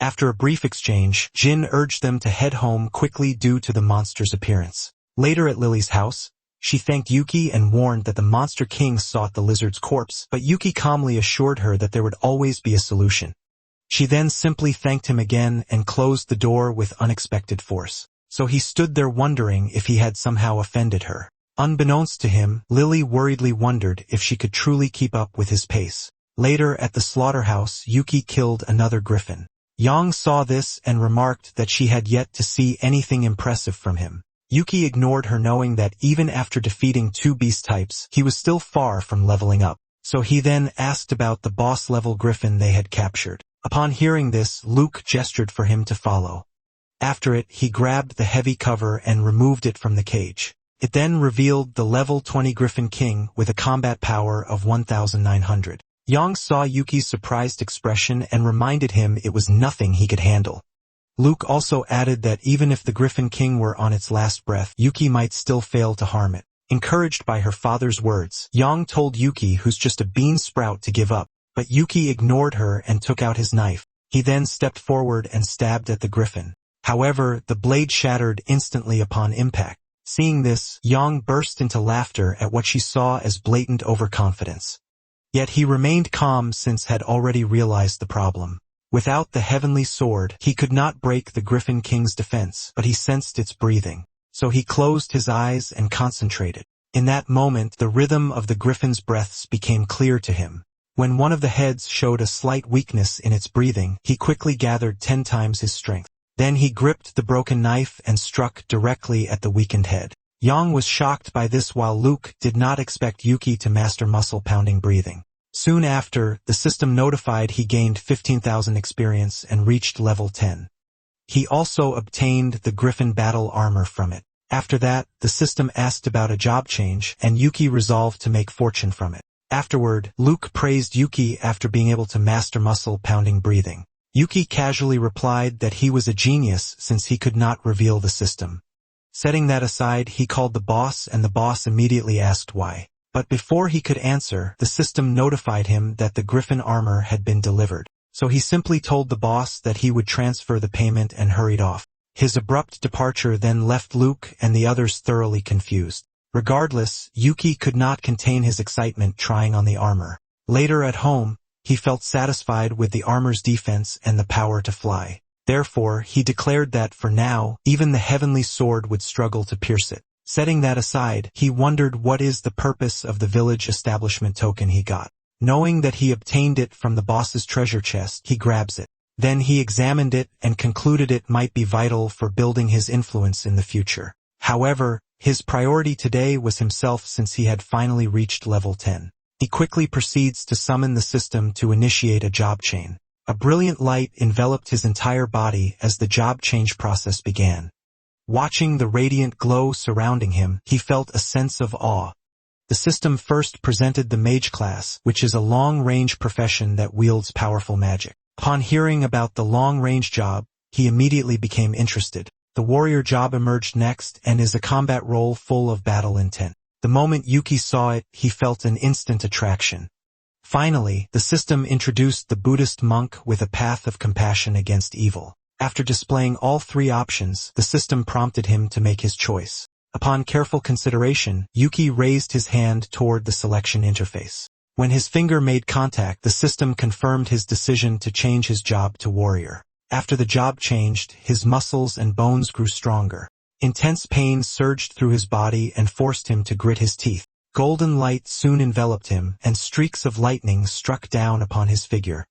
Speaker 1: After a brief exchange, Jin urged them to head home quickly due to the monster's appearance. Later at Lily's house, she thanked Yuki and warned that the Monster King sought the lizard's corpse, but Yuki calmly assured her that there would always be a solution. She then simply thanked him again and closed the door with unexpected force. So he stood there wondering if he had somehow offended her. Unbeknownst to him, Lily worriedly wondered if she could truly keep up with his pace. Later at the slaughterhouse, Yuki killed another griffin. Yang saw this and remarked that she had yet to see anything impressive from him. Yuki ignored her, knowing that even after defeating 2 beast types, he was still far from leveling up. So he then asked about the boss-level griffin they had captured. Upon hearing this, Luke gestured for him to follow. After it, he grabbed the heavy cover and removed it from the cage. It then revealed the level 20 Griffin King with a combat power of 1,900. Yang saw Yuki's surprised expression and reminded him it was nothing he could handle. Luke also added that even if the Griffin King were on its last breath, Yuki might still fail to harm it. Encouraged by her father's words, Yang told Yuki, who's just a bean sprout, to give up, but Yuki ignored her and took out his knife. He then stepped forward and stabbed at the griffin. However, the blade shattered instantly upon impact. Seeing this, Yang burst into laughter at what she saw as blatant overconfidence. Yet he remained calm since had already realized the problem. Without the heavenly sword, he could not break the Griffin King's defense, but he sensed its breathing. So he closed his eyes and concentrated. In that moment, the rhythm of the griffin's breaths became clear to him. When one of the heads showed a slight weakness in its breathing, he quickly gathered 10 times his strength. Then he gripped the broken knife and struck directly at the weakened head. Yang was shocked by this, while Luke did not expect Yuki to master muscle-pounding breathing. Soon after, the system notified he gained 15,000 experience and reached level 10. He also obtained the Griffin battle armor from it. After that, the system asked about a job change, and Yuki resolved to make fortune from it. Afterward, Luke praised Yuki after being able to master muscle-pounding breathing. Yuki casually replied that he was a genius since he could not reveal the system. Setting that aside, he called the boss, and the boss immediately asked why. But before he could answer, the system notified him that the Griffin armor had been delivered. So he simply told the boss that he would transfer the payment and hurried off. His abrupt departure then left Luke and the others thoroughly confused. Regardless, Yuki could not contain his excitement trying on the armor. Later at home, he felt satisfied with the armor's defense and the power to fly. Therefore, he declared that for now, even the heavenly sword would struggle to pierce it. Setting that aside, he wondered what is the purpose of the village establishment token he got. Knowing that he obtained it from the boss's treasure chest, he grabs it. Then he examined it and concluded it might be vital for building his influence in the future. However, his priority today was himself since he had finally reached level 10. He quickly proceeds to summon the system to initiate a job chain. A brilliant light enveloped his entire body as the job change process began. Watching the radiant glow surrounding him, he felt a sense of awe. The system first presented the mage class, which is a long-range profession that wields powerful magic. Upon hearing about the long-range job, he immediately became interested. The warrior job emerged next and is a combat role full of battle intent. The moment Yuki saw it, he felt an instant attraction. Finally, the system introduced the Buddhist monk with a path of compassion against evil. After displaying all three options, the system prompted him to make his choice. Upon careful consideration, Yuki raised his hand toward the selection interface. When his finger made contact, the system confirmed his decision to change his job to warrior. After the job changed, his muscles and bones grew stronger. Intense pain surged through his body and forced him to grit his teeth. Golden light soon enveloped him, and streaks of lightning struck down upon his figure.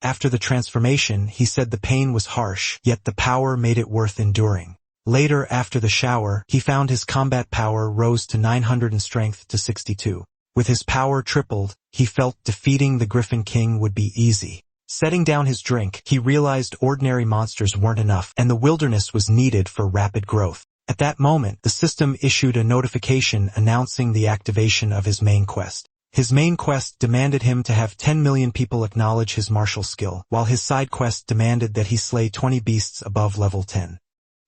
Speaker 1: After the transformation, he said the pain was harsh, yet the power made it worth enduring. Later, after the shower, he found his combat power rose to 900 and strength to 62. With his power tripled, he felt defeating the Griffin King would be easy. Setting down his drink, he realized ordinary monsters weren't enough, and the wilderness was needed for rapid growth. At that moment, the system issued a notification announcing the activation of his main quest. His main quest demanded him to have 10 million people acknowledge his martial skill, while his side quest demanded that he slay 20 beasts above level 10.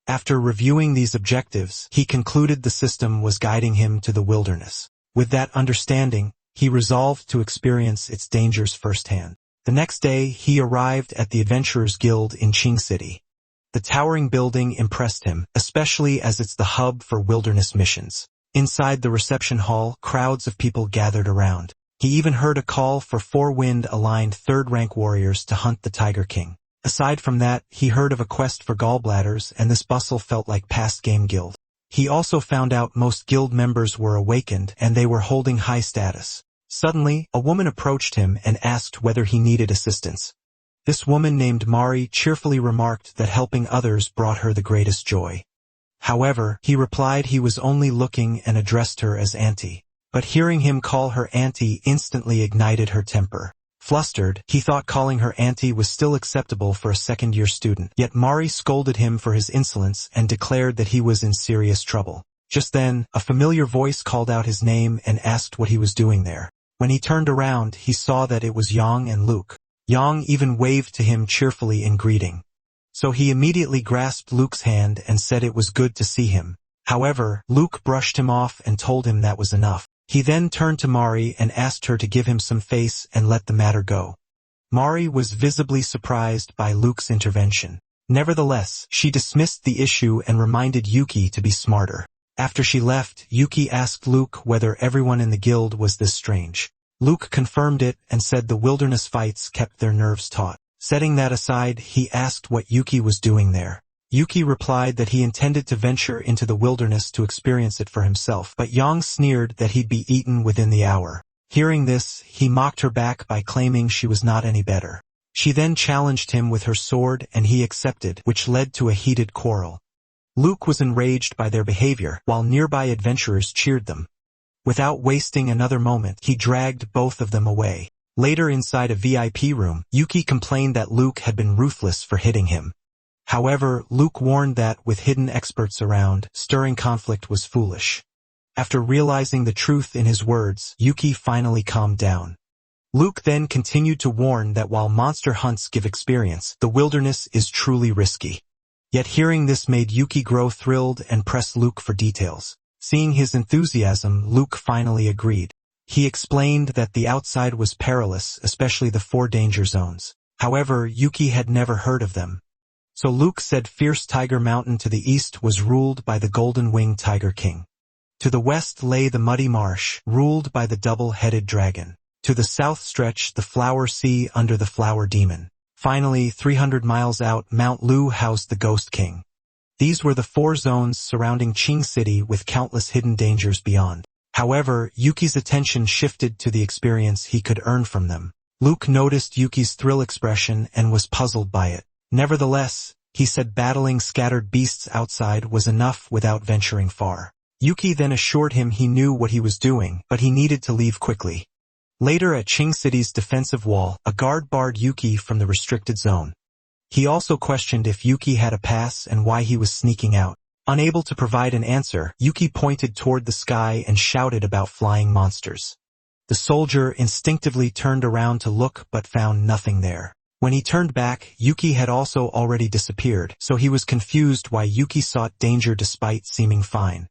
Speaker 1: After reviewing these objectives, he concluded the system was guiding him to the wilderness. With that understanding, he resolved to experience its dangers firsthand. The next day, he arrived at the Adventurers Guild in Qing City. The towering building impressed him, especially as it's the hub for wilderness missions. Inside the reception hall, crowds of people gathered around. He even heard a call for 4 wind-aligned third-rank warriors to hunt the Tiger King. Aside from that, he heard of a quest for gallbladders, and this bustle felt like past game guild. He also found out most guild members were awakened and they were holding high status. Suddenly, a woman approached him and asked whether he needed assistance. This woman named Mari cheerfully remarked that helping others brought her the greatest joy. However, he replied he was only looking and addressed her as Auntie. But hearing him call her Auntie instantly ignited her temper. Flustered, he thought calling her Auntie was still acceptable for a second-year student, yet Mari scolded him for his insolence and declared that he was in serious trouble. Just then, a familiar voice called out his name and asked what he was doing there. When he turned around, he saw that it was Yang and Luke. Yang even waved to him cheerfully in greeting. So he immediately grasped Luke's hand and said it was good to see him. However, Luke brushed him off and told him that was enough. He then turned to Mari and asked her to give him some face and let the matter go. Mari was visibly surprised by Luke's intervention. Nevertheless, she dismissed the issue and reminded Yuki to be smarter. After she left, Yuki asked Luke whether everyone in the guild was this strange. Luke confirmed it and said the wilderness fights kept their nerves taut. Setting that aside, he asked what Yuki was doing there. Yuki replied that he intended to venture into the wilderness to experience it for himself, but Yang sneered that he'd be eaten within the hour. Hearing this, he mocked her back by claiming she was not any better. She then challenged him with her sword and he accepted, which led to a heated quarrel. Luke was enraged by their behavior, while nearby adventurers cheered them. Without wasting another moment, he dragged both of them away. Later inside a VIP room, Yuki complained that Luke had been ruthless for hitting him. However, Luke warned that, with hidden experts around, stirring conflict was foolish. After realizing the truth in his words, Yuki finally calmed down. Luke then continued to warn that while monster hunts give experience, the wilderness is truly risky. Yet hearing this made Yuki grow thrilled and press Luke for details. Seeing his enthusiasm, Luke finally agreed. He explained that the outside was perilous, especially the 4 danger zones. However, Yuki had never heard of them. So Luke said Fierce Tiger Mountain to the east was ruled by the golden-winged Tiger King. To the west lay the Muddy Marsh, ruled by the double-headed dragon. To the south stretched the Flower Sea under the Flower Demon. Finally, 300 miles out, Mount Lu housed the Ghost King. These were the 4 zones surrounding Qing City with countless hidden dangers beyond. However, Yuki's attention shifted to the experience he could earn from them. Luke noticed Yuki's thrill expression and was puzzled by it. Nevertheless, he said battling scattered beasts outside was enough without venturing far. Yuki then assured him he knew what he was doing, but he needed to leave quickly. Later at Qing City's defensive wall, a guard barred Yuki from the restricted zone. He also questioned if Yuki had a pass and why he was sneaking out. Unable to provide an answer, Yuki pointed toward the sky and shouted about flying monsters. The soldier instinctively turned around to look but found nothing there. When he turned back, Yuki had also already disappeared, so he was confused why Yuki sought danger despite seeming fine.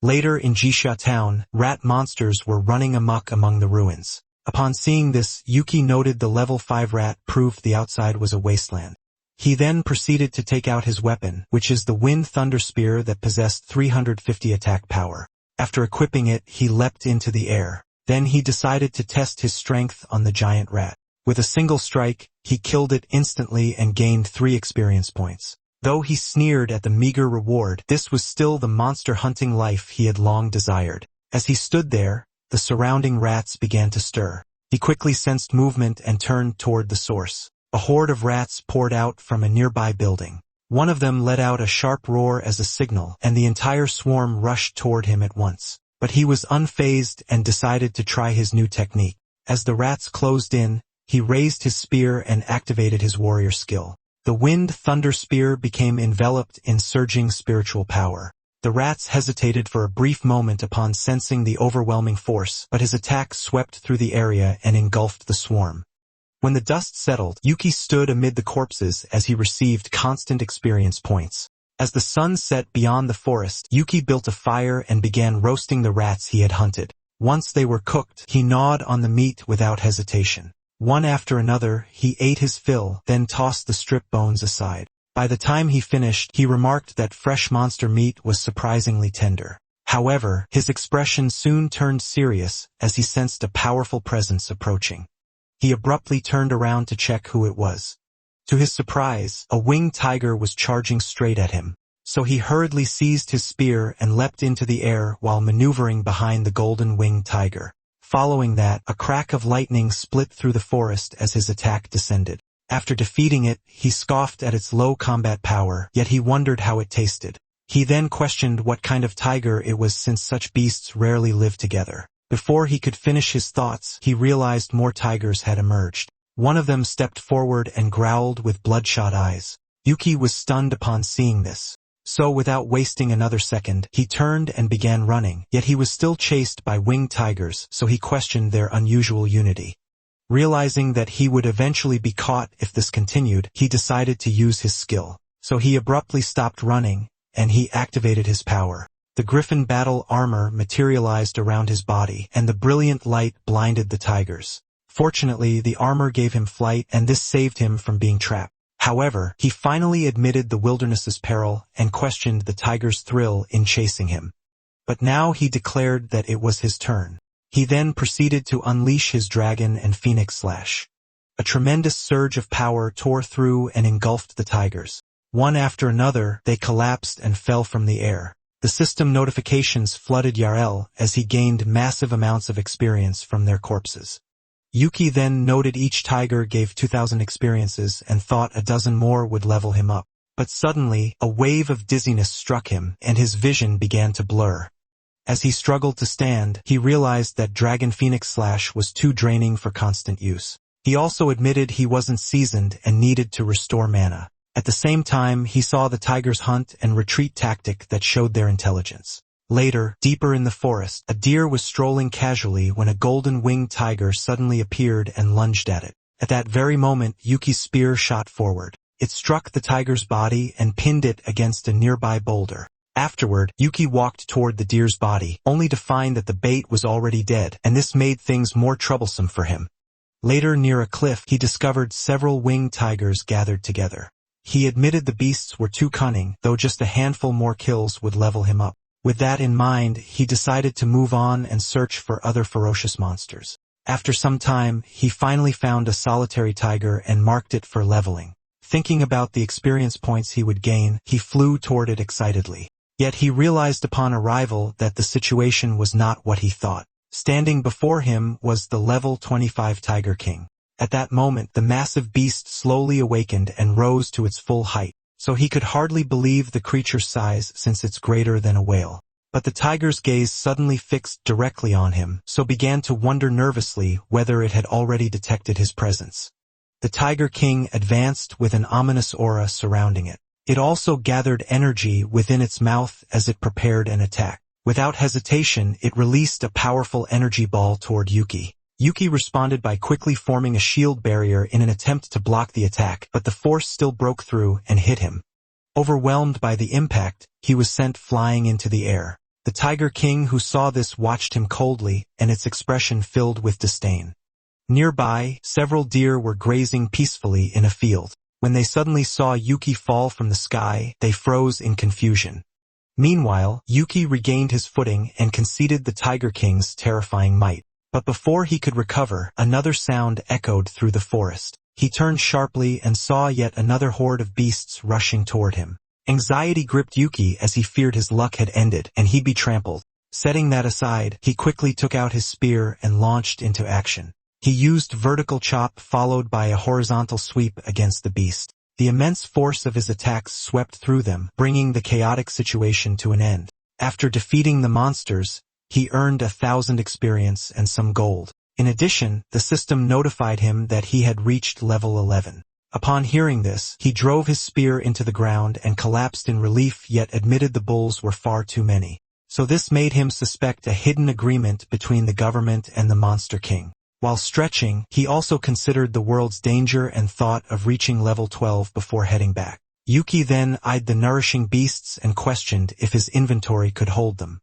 Speaker 1: Later in Jisha town, rat monsters were running amok among the ruins. Upon seeing this, Yuki noted the level 5 rat proved the outside was a wasteland. He then proceeded to take out his weapon, which is the Wind Thunder Spear that possessed 350 attack power. After equipping it, he leapt into the air. Then he decided to test his strength on the giant rat. With a single strike, he killed it instantly and gained 3 experience points. Though he sneered at the meager reward, this was still the monster hunting life he had long desired. As he stood there, the surrounding rats began to stir. He quickly sensed movement and turned toward the source. A horde of rats poured out from a nearby building. One of them let out a sharp roar as a signal, and the entire swarm rushed toward him at once. But he was unfazed and decided to try his new technique. As the rats closed in, he raised his spear and activated his warrior skill. The Wind Thunder Spear became enveloped in surging spiritual power. The rats hesitated for a brief moment upon sensing the overwhelming force, but his attack swept through the area and engulfed the swarm. When the dust settled, Yuki stood amid the corpses as he received constant experience points. As the sun set beyond the forest, Yuki built a fire and began roasting the rats he had hunted. Once they were cooked, he gnawed on the meat without hesitation. One after another, he ate his fill, then tossed the strip bones aside. By the time he finished, he remarked that fresh monster meat was surprisingly tender. However, his expression soon turned serious as he sensed a powerful presence approaching. He abruptly turned around to check who it was. To his surprise, a winged tiger was charging straight at him. So he hurriedly seized his spear and leapt into the air while maneuvering behind the golden winged tiger. Following that, a crack of lightning split through the forest as his attack descended. After defeating it, he scoffed at its low combat power, yet he wondered how it tasted. He then questioned what kind of tiger it was since such beasts rarely live together. Before he could finish his thoughts, he realized more tigers had emerged. One of them stepped forward and growled with bloodshot eyes. Yuki was stunned upon seeing this. So without wasting another second, he turned and began running, yet he was still chased by winged tigers, so he questioned their unusual unity. Realizing that he would eventually be caught if this continued, he decided to use his skill. So he abruptly stopped running, and he activated his power. The griffin battle armor materialized around his body, and the brilliant light blinded the tigers. Fortunately, the armor gave him flight, and this saved him from being trapped. However, he finally admitted the wilderness's peril and questioned the tiger's thrill in chasing him. But now he declared that it was his turn. He then proceeded to unleash his dragon and phoenix slash. A tremendous surge of power tore through and engulfed the tigers. One after another, they collapsed and fell from the air. The system notifications flooded Yahello as he gained massive amounts of experience from their corpses. Yuki then noted each tiger gave 2,000 experiences and thought a dozen more would level him up. But suddenly, a wave of dizziness struck him, and his vision began to blur. As he struggled to stand, he realized that Dragon Phoenix Slash was too draining for constant use. He also admitted he wasn't seasoned and needed to restore mana. At the same time, he saw the tiger's hunt and retreat tactic that showed their intelligence. Later, deeper in the forest, a deer was strolling casually when a golden-winged tiger suddenly appeared and lunged at it. At that very moment, Yuki's spear shot forward. It struck the tiger's body and pinned it against a nearby boulder. Afterward, Yuki walked toward the deer's body, only to find that the bait was already dead, and this made things more troublesome for him. Later, near a cliff, he discovered several winged tigers gathered together. He admitted the beasts were too cunning, though just a handful more kills would level him up. With that in mind, he decided to move on and search for other ferocious monsters. After some time, he finally found a solitary tiger and marked it for leveling. Thinking about the experience points he would gain, he flew toward it excitedly. Yet he realized upon arrival that the situation was not what he thought. Standing before him was the level 25 Tiger King. At that moment, the massive beast slowly awakened and rose to its full height, so he could hardly believe the creature's size since it's greater than a whale. But the tiger's gaze suddenly fixed directly on him, so began to wonder nervously whether it had already detected his presence. The Tiger King advanced with an ominous aura surrounding it. It also gathered energy within its mouth as it prepared an attack. Without hesitation, it released a powerful energy ball toward Yuki. Yuki responded by quickly forming a shield barrier in an attempt to block the attack, but the force still broke through and hit him. Overwhelmed by the impact, he was sent flying into the air. The Tiger King, who saw this, watched him coldly, and its expression filled with disdain. Nearby, several deer were grazing peacefully in a field. When they suddenly saw Yuki fall from the sky, they froze in confusion. Meanwhile, Yuki regained his footing and conceded the Tiger King's terrifying might. But before he could recover, another sound echoed through the forest. He turned sharply and saw yet another horde of beasts rushing toward him. Anxiety gripped Yuki as he feared his luck had ended and he'd be trampled. Setting that aside, he quickly took out his spear and launched into action. He used vertical chop followed by a horizontal sweep against the beast. The immense force of his attacks swept through them, bringing the chaotic situation to an end. After defeating the monsters, he earned 1,000 experience and some gold. In addition, the system notified him that he had reached level 11. Upon hearing this, he drove his spear into the ground and collapsed in relief, yet admitted the bulls were far too many. So this made him suspect a hidden agreement between the government and the Monster King. While stretching, he also considered the world's danger and thought of reaching level 12 before heading back. Yuki then eyed the nourishing beasts and questioned if his inventory could hold them.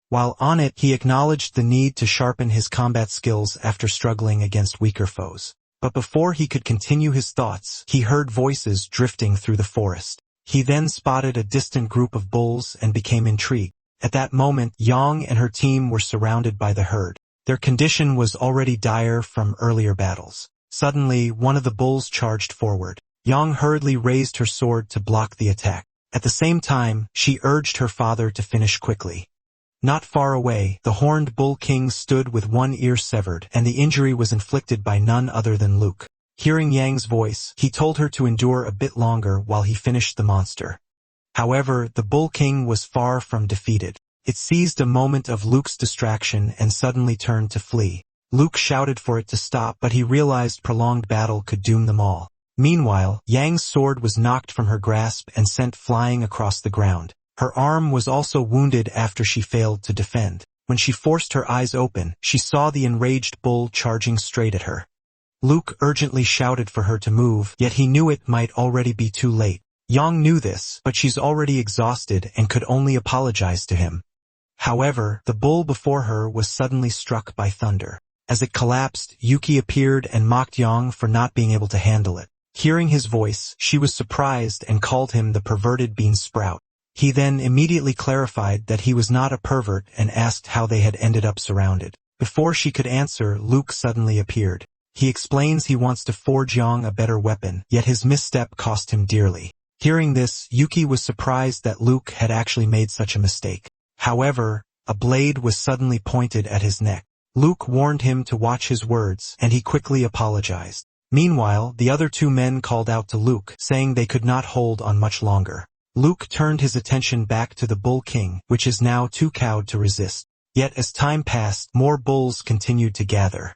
Speaker 1: While on it, he acknowledged the need to sharpen his combat skills after struggling against weaker foes. But before he could continue his thoughts, he heard voices drifting through the forest. He then spotted a distant group of bulls and became intrigued. At that moment, Yang and her team were surrounded by the herd. Their condition was already dire from earlier battles. Suddenly, one of the bulls charged forward. Yang hurriedly raised her sword to block the attack. At the same time, she urged her father to finish quickly. Not far away, the horned bull king stood with one ear severed, and the injury was inflicted by none other than Luke. Hearing Yang's voice, he told her to endure a bit longer while he finished the monster. However, the bull king was far from defeated. It seized a moment of Luke's distraction and suddenly turned to flee. Luke shouted for it to stop, but he realized prolonged battle could doom them all. Meanwhile, Yang's sword was knocked from her grasp and sent flying across the ground. Her arm was also wounded after she failed to defend. When she forced her eyes open, she saw the enraged bull charging straight at her. Luke urgently shouted for her to move, yet he knew it might already be too late. Yang knew this, but she's already exhausted and could only apologize to him. However, the bull before her was suddenly struck by thunder. As it collapsed, Yuki appeared and mocked Yang for not being able to handle it. Hearing his voice, she was surprised and called him the perverted bean sprout. He then immediately clarified that he was not a pervert and asked how they had ended up surrounded. Before she could answer, Luke suddenly appeared. He explains he wants to forge Yang a better weapon, yet his misstep cost him dearly. Hearing this, Yuki was surprised that Luke had actually made such a mistake. However, a blade was suddenly pointed at his neck. Luke warned him to watch his words, and he quickly apologized. Meanwhile, the other two men called out to Luke, saying they could not hold on much longer. Luke turned his attention back to the Bull King, which is now too cowed to resist. Yet as time passed, more bulls continued to gather.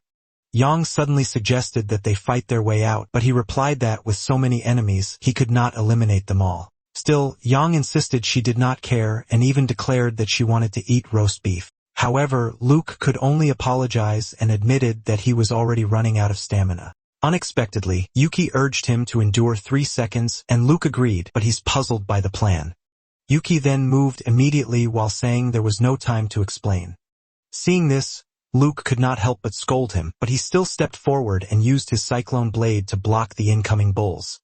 Speaker 1: Yang suddenly suggested that they fight their way out, but he replied that with so many enemies, he could not eliminate them all. Still, Yang insisted she did not care and even declared that she wanted to eat roast beef. However, Luke could only apologize and admitted that he was already running out of stamina. Unexpectedly, Yuki urged him to endure 3 seconds, and Luke agreed, but he's puzzled by the plan. Yuki then moved immediately while saying there was no time to explain. Seeing this, Luke could not help but scold him, but he still stepped forward and used his cyclone blade to block the incoming bulls.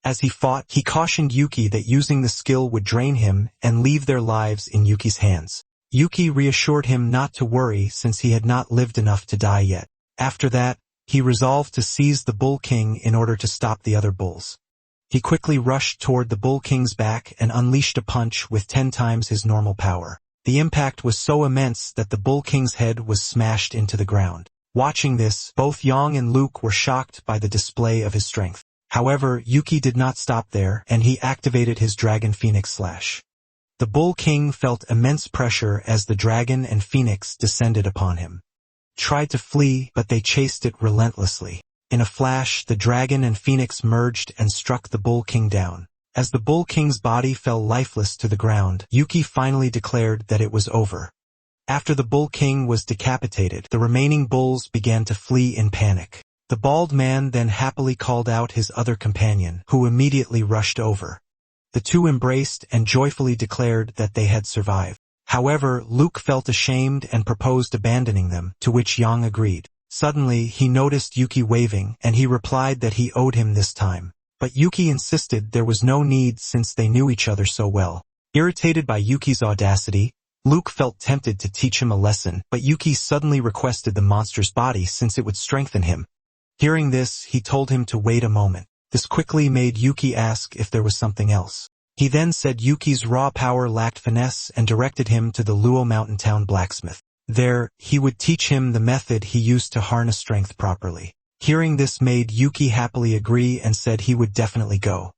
Speaker 1: As he fought, he cautioned Yuki that using the skill would drain him and leave their lives in Yuki's hands. Yuki reassured him not to worry since he had not lived enough to die yet. After that, he resolved to seize the Bull King in order to stop the other bulls. He quickly rushed toward the Bull King's back and unleashed a punch with 10 times his normal power. The impact was so immense that the Bull King's head was smashed into the ground. Watching this, both Yang and Luke were shocked by the display of his strength. However, Yuki did not stop there, and he activated his Dragon Phoenix Slash. The Bull King felt immense pressure as the dragon and phoenix descended upon him. Tried to flee, but they chased it relentlessly. In a flash, the dragon and phoenix merged and struck the Bull King down. As the Bull King's body fell lifeless to the ground, Yuki finally declared that it was over. After the Bull King was decapitated, the remaining bulls began to flee in panic. The bald man then happily called out his other companion, who immediately rushed over. The two embraced and joyfully declared that they had survived. However, Luke felt ashamed and proposed abandoning them, to which Yang agreed. Suddenly, he noticed Yuki waving, and he replied that he owed him this time. But Yuki insisted there was no need since they knew each other so well. Irritated by Yuki's audacity, Luke felt tempted to teach him a lesson, but Yuki suddenly requested the monster's body since it would strengthen him. Hearing this, he told him to wait a moment. This quickly made Yuki ask if there was something else. He then said Yuki's raw power lacked finesse and directed him to the Luo mountain town blacksmith. There, he would teach him the method he used to harness strength properly. Hearing this made Yuki happily agree and said he would definitely go.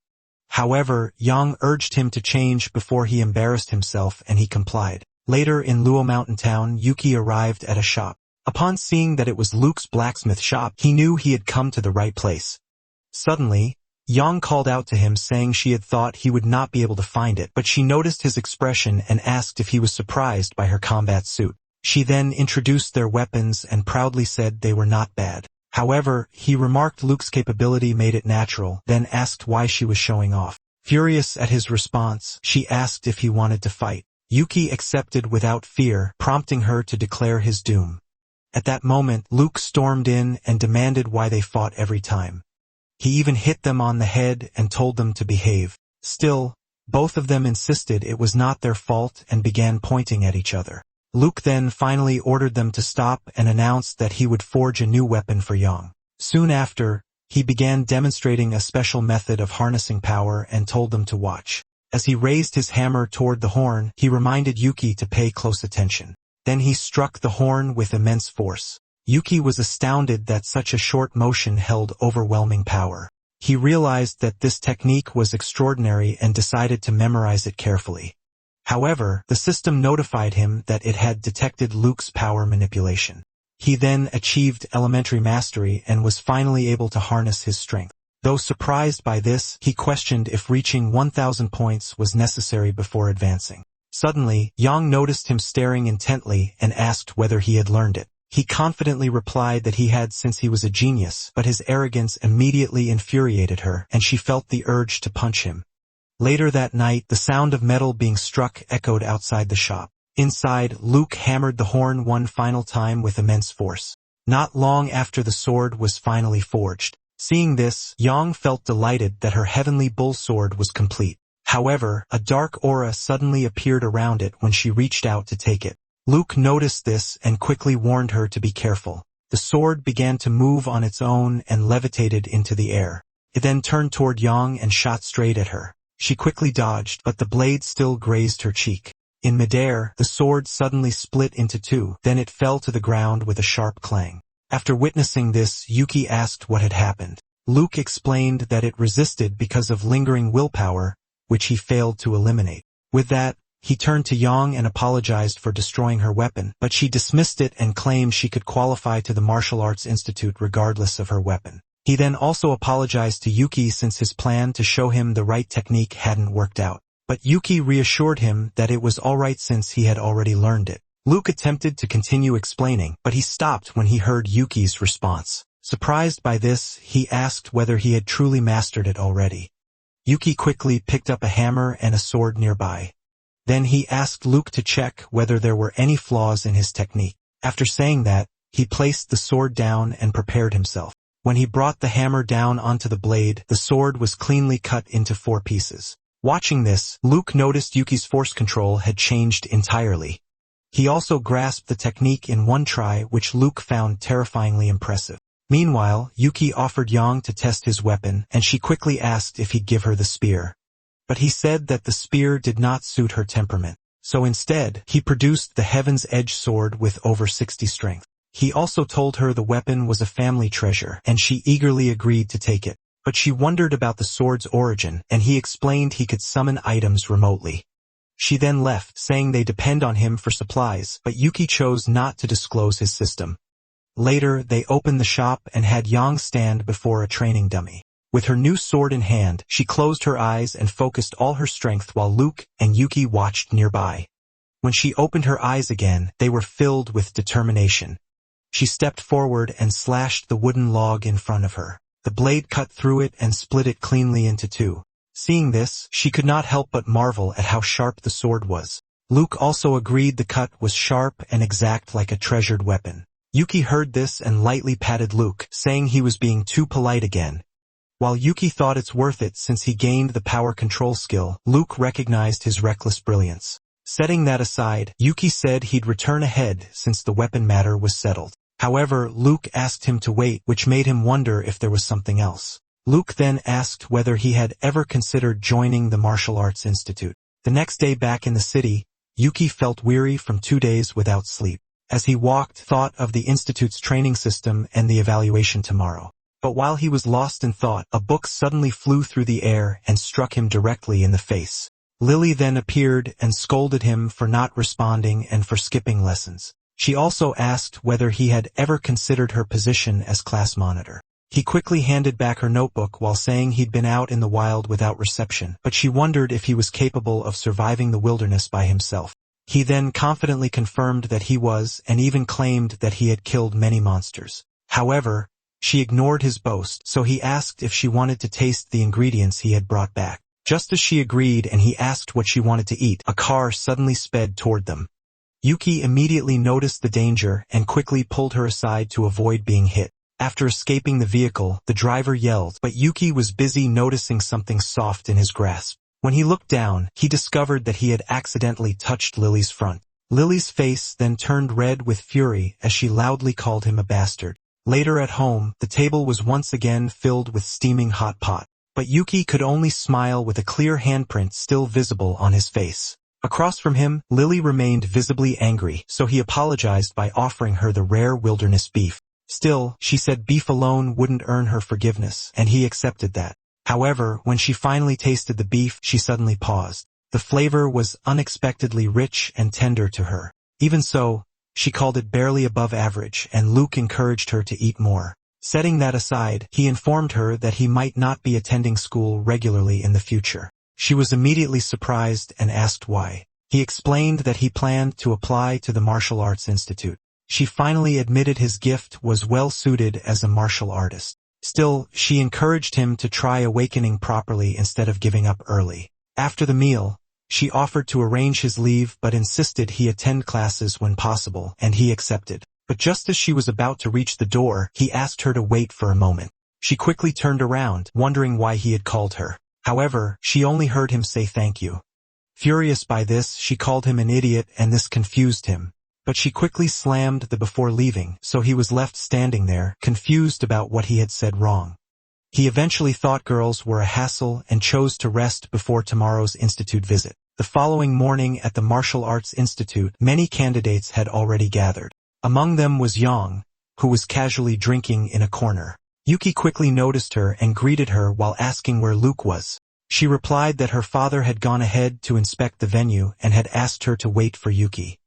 Speaker 1: However, Yang urged him to change before he embarrassed himself, and he complied. Later in Luo mountain town, Yuki arrived at a shop. Upon seeing that it was Luke's blacksmith shop, he knew he had come to the right place. Suddenly, Yang called out to him saying she had thought he would not be able to find it, but she noticed his expression and asked if he was surprised by her combat suit. She then introduced their weapons and proudly said they were not bad. However, he remarked Luke's capability made it natural, then asked why she was showing off. Furious at his response, she asked if he wanted to fight. Yuki accepted without fear, prompting her to declare his doom. At that moment, Luke stormed in and demanded why they fought every time. He even hit them on the head and told them to behave. Still, both of them insisted it was not their fault and began pointing at each other. Luke then finally ordered them to stop and announced that he would forge a new weapon for Yang. Soon after, he began demonstrating a special method of harnessing power and told them to watch. As he raised his hammer toward the horn, he reminded Yuki to pay close attention. Then he struck the horn with immense force. Yuki was astounded that such a short motion held overwhelming power. He realized that this technique was extraordinary and decided to memorize it carefully. However, the system notified him that it had detected Luke's power manipulation. He then achieved elementary mastery and was finally able to harness his strength. Though surprised by this, he questioned if reaching 1,000 points was necessary before advancing. Suddenly, Yang noticed him staring intently and asked whether he had learned it. He confidently replied that he had since he was a genius, but his arrogance immediately infuriated her, and she felt the urge to punch him. Later that night, the sound of metal being struck echoed outside the shop. Inside, Luke hammered the horn one final time with immense force. Not long after the sword was finally forged. Seeing this, Yang felt delighted that her heavenly bull sword was complete. However, a dark aura suddenly appeared around it when she reached out to take it. Luke noticed this and quickly warned her to be careful. The sword began to move on its own and levitated into the air. It then turned toward Yang and shot straight at her. She quickly dodged, but the blade still grazed her cheek. In midair, the sword suddenly split into two, then it fell to the ground with a sharp clang. After witnessing this, Yuki asked what had happened. Luke explained that it resisted because of lingering willpower, which he failed to eliminate. With that, he turned to Yang and apologized for destroying her weapon, but she dismissed it and claimed she could qualify to the Martial Arts Institute regardless of her weapon. He then also apologized to Yuki since his plan to show him the right technique hadn't worked out. But Yuki reassured him that it was alright since he had already learned it. Luke attempted to continue explaining, but he stopped when he heard Yuki's response. Surprised by this, he asked whether he had truly mastered it already. Yuki quickly picked up a hammer and a sword nearby. Then he asked Luke to check whether there were any flaws in his technique. After saying that, he placed the sword down and prepared himself. When he brought the hammer down onto the blade, the sword was cleanly cut into 4 pieces. Watching this, Luke noticed Yuki's force control had changed entirely. He also grasped the technique in one try, which Luke found terrifyingly impressive. Meanwhile, Yuki offered Yang to test his weapon, and she quickly asked if he'd give her the spear. But he said that the spear did not suit her temperament. So instead, he produced the Heaven's Edge sword with over 60 strength. He also told her the weapon was a family treasure, and she eagerly agreed to take it. But she wondered about the sword's origin, and he explained he could summon items remotely. She then left, saying they depend on him for supplies, but Yuki chose not to disclose his system. Later, they opened the shop and had Yang stand before a training dummy. With her new sword in hand, she closed her eyes and focused all her strength while Luke and Yuki watched nearby. When she opened her eyes again, they were filled with determination. She stepped forward and slashed the wooden log in front of her. The blade cut through it and split it cleanly into two. Seeing this, she could not help but marvel at how sharp the sword was. Luke also agreed the cut was sharp and exact like a treasured weapon. Yuki heard this and lightly patted Luke, saying he was being too polite again. While Yuki thought it's worth it since he gained the power control skill, Luke recognized his reckless brilliance. Setting that aside, Yuki said he'd return ahead since the weapon matter was settled. However, Luke asked him to wait, which made him wonder if there was something else. Luke then asked whether he had ever considered joining the Martial Arts Institute. The next day back in the city, Yuki felt weary from 2 days without sleep. As he walked, thought of the Institute's training system and the evaluation tomorrow. But while he was lost in thought, a book suddenly flew through the air and struck him directly in the face. Lily then appeared and scolded him for not responding and for skipping lessons. She also asked whether he had ever considered her position as class monitor. He quickly handed back her notebook while saying he'd been out in the wild without reception, but she wondered if he was capable of surviving the wilderness by himself. He then confidently confirmed that he was, and even claimed that he had killed many monsters. However, she ignored his boast, so he asked if she wanted to taste the ingredients he had brought back. Just as she agreed and he asked what she wanted to eat, a car suddenly sped toward them. Yuki immediately noticed the danger and quickly pulled her aside to avoid being hit. After escaping the vehicle, the driver yelled, but Yuki was busy noticing something soft in his grasp. When he looked down, he discovered that he had accidentally touched Lily's front. Lily's face then turned red with fury as she loudly called him a bastard. Later at home, the table was once again filled with steaming hot pot. But Yuki could only smile with a clear handprint still visible on his face. Across from him, Lily remained visibly angry, so he apologized by offering her the rare wilderness beef. Still, she said beef alone wouldn't earn her forgiveness, and he accepted that. However, when she finally tasted the beef, she suddenly paused. The flavor was unexpectedly rich and tender to her. Even so, she called it barely above average, and Luke encouraged her to eat more. Setting that aside, he informed her that he might not be attending school regularly in the future. She was immediately surprised and asked why. He explained that he planned to apply to the Martial Arts Institute. She finally admitted his gift was well suited as a martial artist. Still, she encouraged him to try awakening properly instead of giving up early. After the meal, she offered to arrange his leave but insisted he attend classes when possible, and he accepted. But just as she was about to reach the door, he asked her to wait for a moment. She quickly turned around, wondering why he had called her. However, she only heard him say thank you. Furious by this, she called him an idiot and this confused him. But she quickly slammed the before leaving, so he was left standing there, confused about what he had said wrong. He eventually thought girls were a hassle and chose to rest before tomorrow's institute visit. The following morning at the Martial Arts Institute, many candidates had already gathered. Among them was Yang, who was casually drinking in a corner. Yuki quickly noticed her and greeted her while asking where Luke was. She replied that her father had gone ahead to inspect the venue and had asked her to wait for Yuki.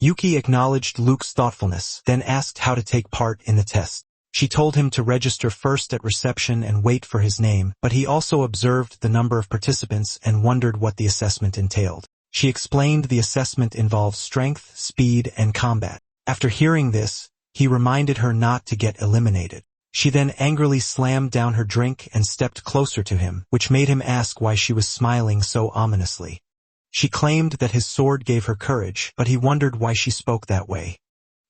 Speaker 1: Yuki acknowledged Luke's thoughtfulness, then asked how to take part in the test. She told him to register first at reception and wait for his name, but he also observed the number of participants and wondered what the assessment entailed. She explained the assessment involves strength, speed, and combat. After hearing this, he reminded her not to get eliminated. She then angrily slammed down her drink and stepped closer to him, which made him ask why she was smiling so ominously. She claimed that his sword gave her courage, but he wondered why she spoke that way.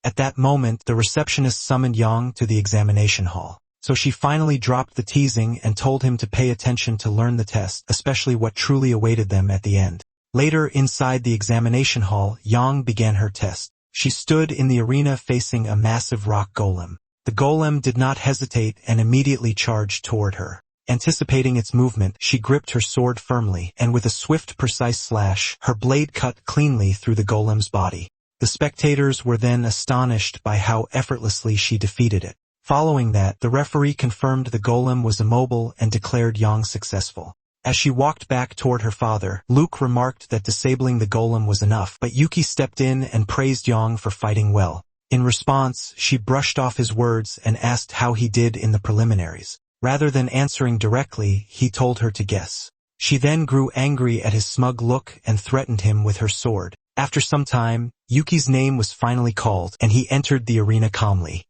Speaker 1: At that moment, the receptionist summoned Yang to the examination hall. So she finally dropped the teasing and told him to pay attention to learn the test, especially what truly awaited them at the end. Later, inside the examination hall, Yang began her test. She stood in the arena facing a massive rock golem. The golem did not hesitate and immediately charged toward her. Anticipating its movement, she gripped her sword firmly, and with a swift, precise slash, her blade cut cleanly through the golem's body. The spectators were then astonished by how effortlessly she defeated it. Following that, the referee confirmed the golem was immobile and declared Yang successful. As she walked back toward her father, Luke remarked that disabling the golem was enough, but Yuki stepped in and praised Yang for fighting well. In response, she brushed off his words and asked how he did in the preliminaries. Rather than answering directly, he told her to guess. She then grew angry at his smug look and threatened him with her sword. After some time, Yuki's name was finally called, and he entered the arena calmly.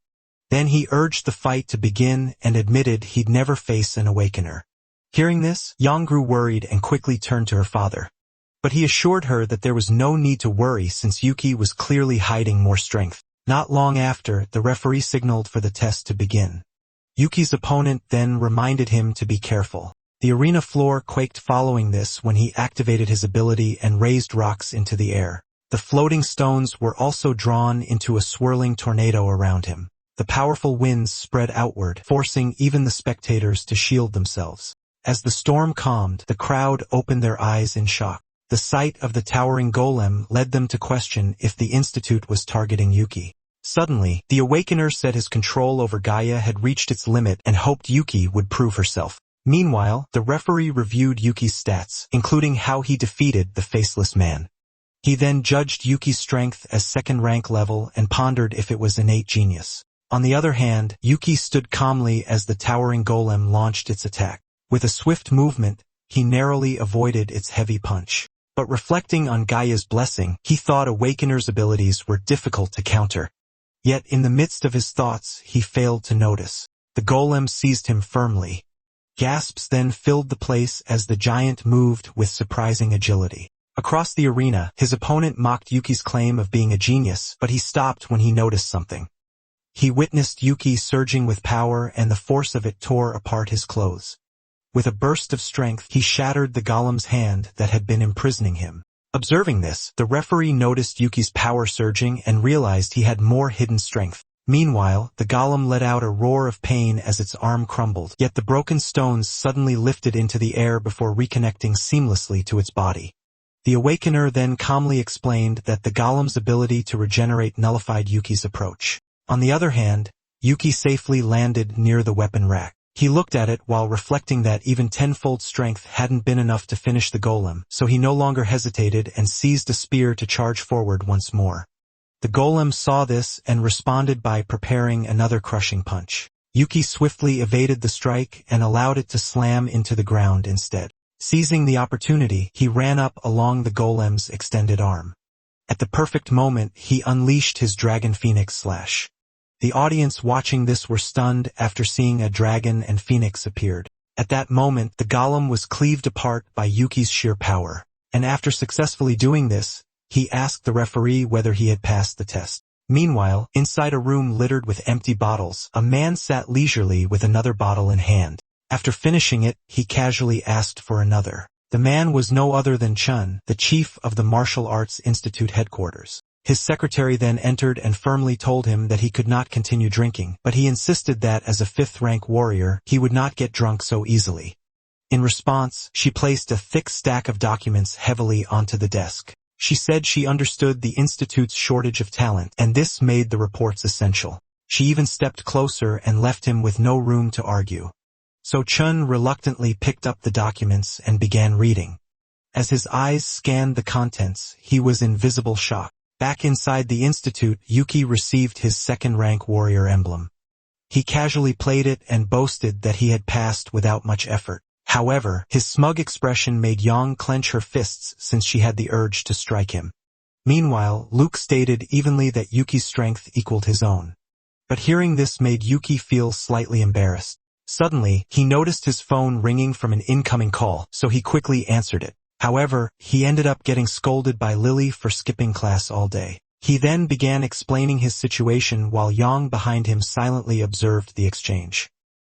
Speaker 1: Then he urged the fight to begin and admitted he'd never face an awakener. Hearing this, Yang grew worried and quickly turned to her father. But he assured her that there was no need to worry since Yuki was clearly hiding more strength. Not long after, the referee signaled for the test to begin. Yuki's opponent then reminded him to be careful. The arena floor quaked following this when he activated his ability and raised rocks into the air. The floating stones were also drawn into a swirling tornado around him. The powerful winds spread outward, forcing even the spectators to shield themselves. As the storm calmed, the crowd opened their eyes in shock. The sight of the towering golem led them to question if the Institute was targeting Yuki. Suddenly, the Awakener said his control over Gaia had reached its limit and hoped Yuki would prove herself. Meanwhile, the referee reviewed Yuki's stats, including how he defeated the Faceless Man. He then judged Yuki's strength as second rank level and pondered if it was innate genius. On the other hand, Yuki stood calmly as the towering golem launched its attack. With a swift movement, he narrowly avoided its heavy punch. But reflecting on Gaia's blessing, he thought Awakener's abilities were difficult to counter. Yet in the midst of his thoughts, he failed to notice. The golem seized him firmly. Gasps then filled the place as the giant moved with surprising agility. Across the arena, his opponent mocked Yuki's claim of being a genius, but he stopped when he noticed something. He witnessed Yuki surging with power and the force of it tore apart his clothes. With a burst of strength, he shattered the golem's hand that had been imprisoning him. Observing this, the referee noticed Yuki's power surging and realized he had more hidden strength. Meanwhile, the golem let out a roar of pain as its arm crumbled, yet the broken stones suddenly lifted into the air before reconnecting seamlessly to its body. The Awakener then calmly explained that the golem's ability to regenerate nullified Yuki's approach. On the other hand, Yuki safely landed near the weapon rack. He looked at it while reflecting that even tenfold strength hadn't been enough to finish the golem, so he no longer hesitated and seized a spear to charge forward once more. The golem saw this and responded by preparing another crushing punch. Yuki swiftly evaded the strike and allowed it to slam into the ground instead. Seizing the opportunity, he ran up along the golem's extended arm. At the perfect moment, he unleashed his Dragon Phoenix Slash. The audience watching this were stunned after seeing a dragon and phoenix appeared. At that moment, the golem was cleaved apart by Yuki's sheer power. And after successfully doing this, he asked the referee whether he had passed the test. Meanwhile, inside a room littered with empty bottles, a man sat leisurely with another bottle in hand. After finishing it, he casually asked for another. The man was no other than Chun, the chief of the Martial Arts Institute headquarters. His secretary then entered and firmly told him that he could not continue drinking, but he insisted that as a fifth-rank warrior, he would not get drunk so easily. In response, she placed a thick stack of documents heavily onto the desk. She said she understood the Institute's shortage of talent, and this made the reports essential. She even stepped closer and left him with no room to argue. So Chun reluctantly picked up the documents and began reading. As his eyes scanned the contents, he was in visible shock. Back inside the Institute, Yuki received his second-rank warrior emblem. He casually played it and boasted that he had passed without much effort. However, his smug expression made Yang clench her fists since she had the urge to strike him. Meanwhile, Luke stated evenly that Yuki's strength equaled his own. But hearing this made Yuki feel slightly embarrassed. Suddenly, he noticed his phone ringing from an incoming call, so he quickly answered it. However, he ended up getting scolded by Lily for skipping class all day. He then began explaining his situation while Yang behind him silently observed the exchange.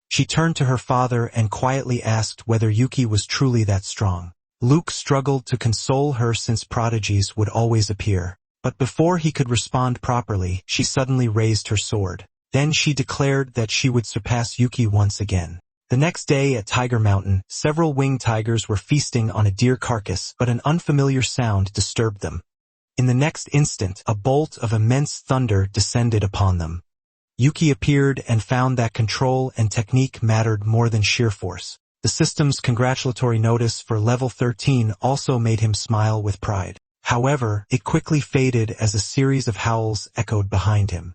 Speaker 1: She turned to her father and quietly asked whether Yuki was truly that strong. Luke struggled to console her since prodigies would always appear. But before he could respond properly, she suddenly raised her sword. Then she declared that she would surpass Yuki once again. The next day at Tiger Mountain, several winged tigers were feasting on a deer carcass, but an unfamiliar sound disturbed them. In the next instant, a bolt of immense thunder descended upon them. Yuki appeared and found that control and technique mattered more than sheer force. The system's congratulatory notice for level 13 also made him smile with pride. However, it quickly faded as a series of howls echoed behind him.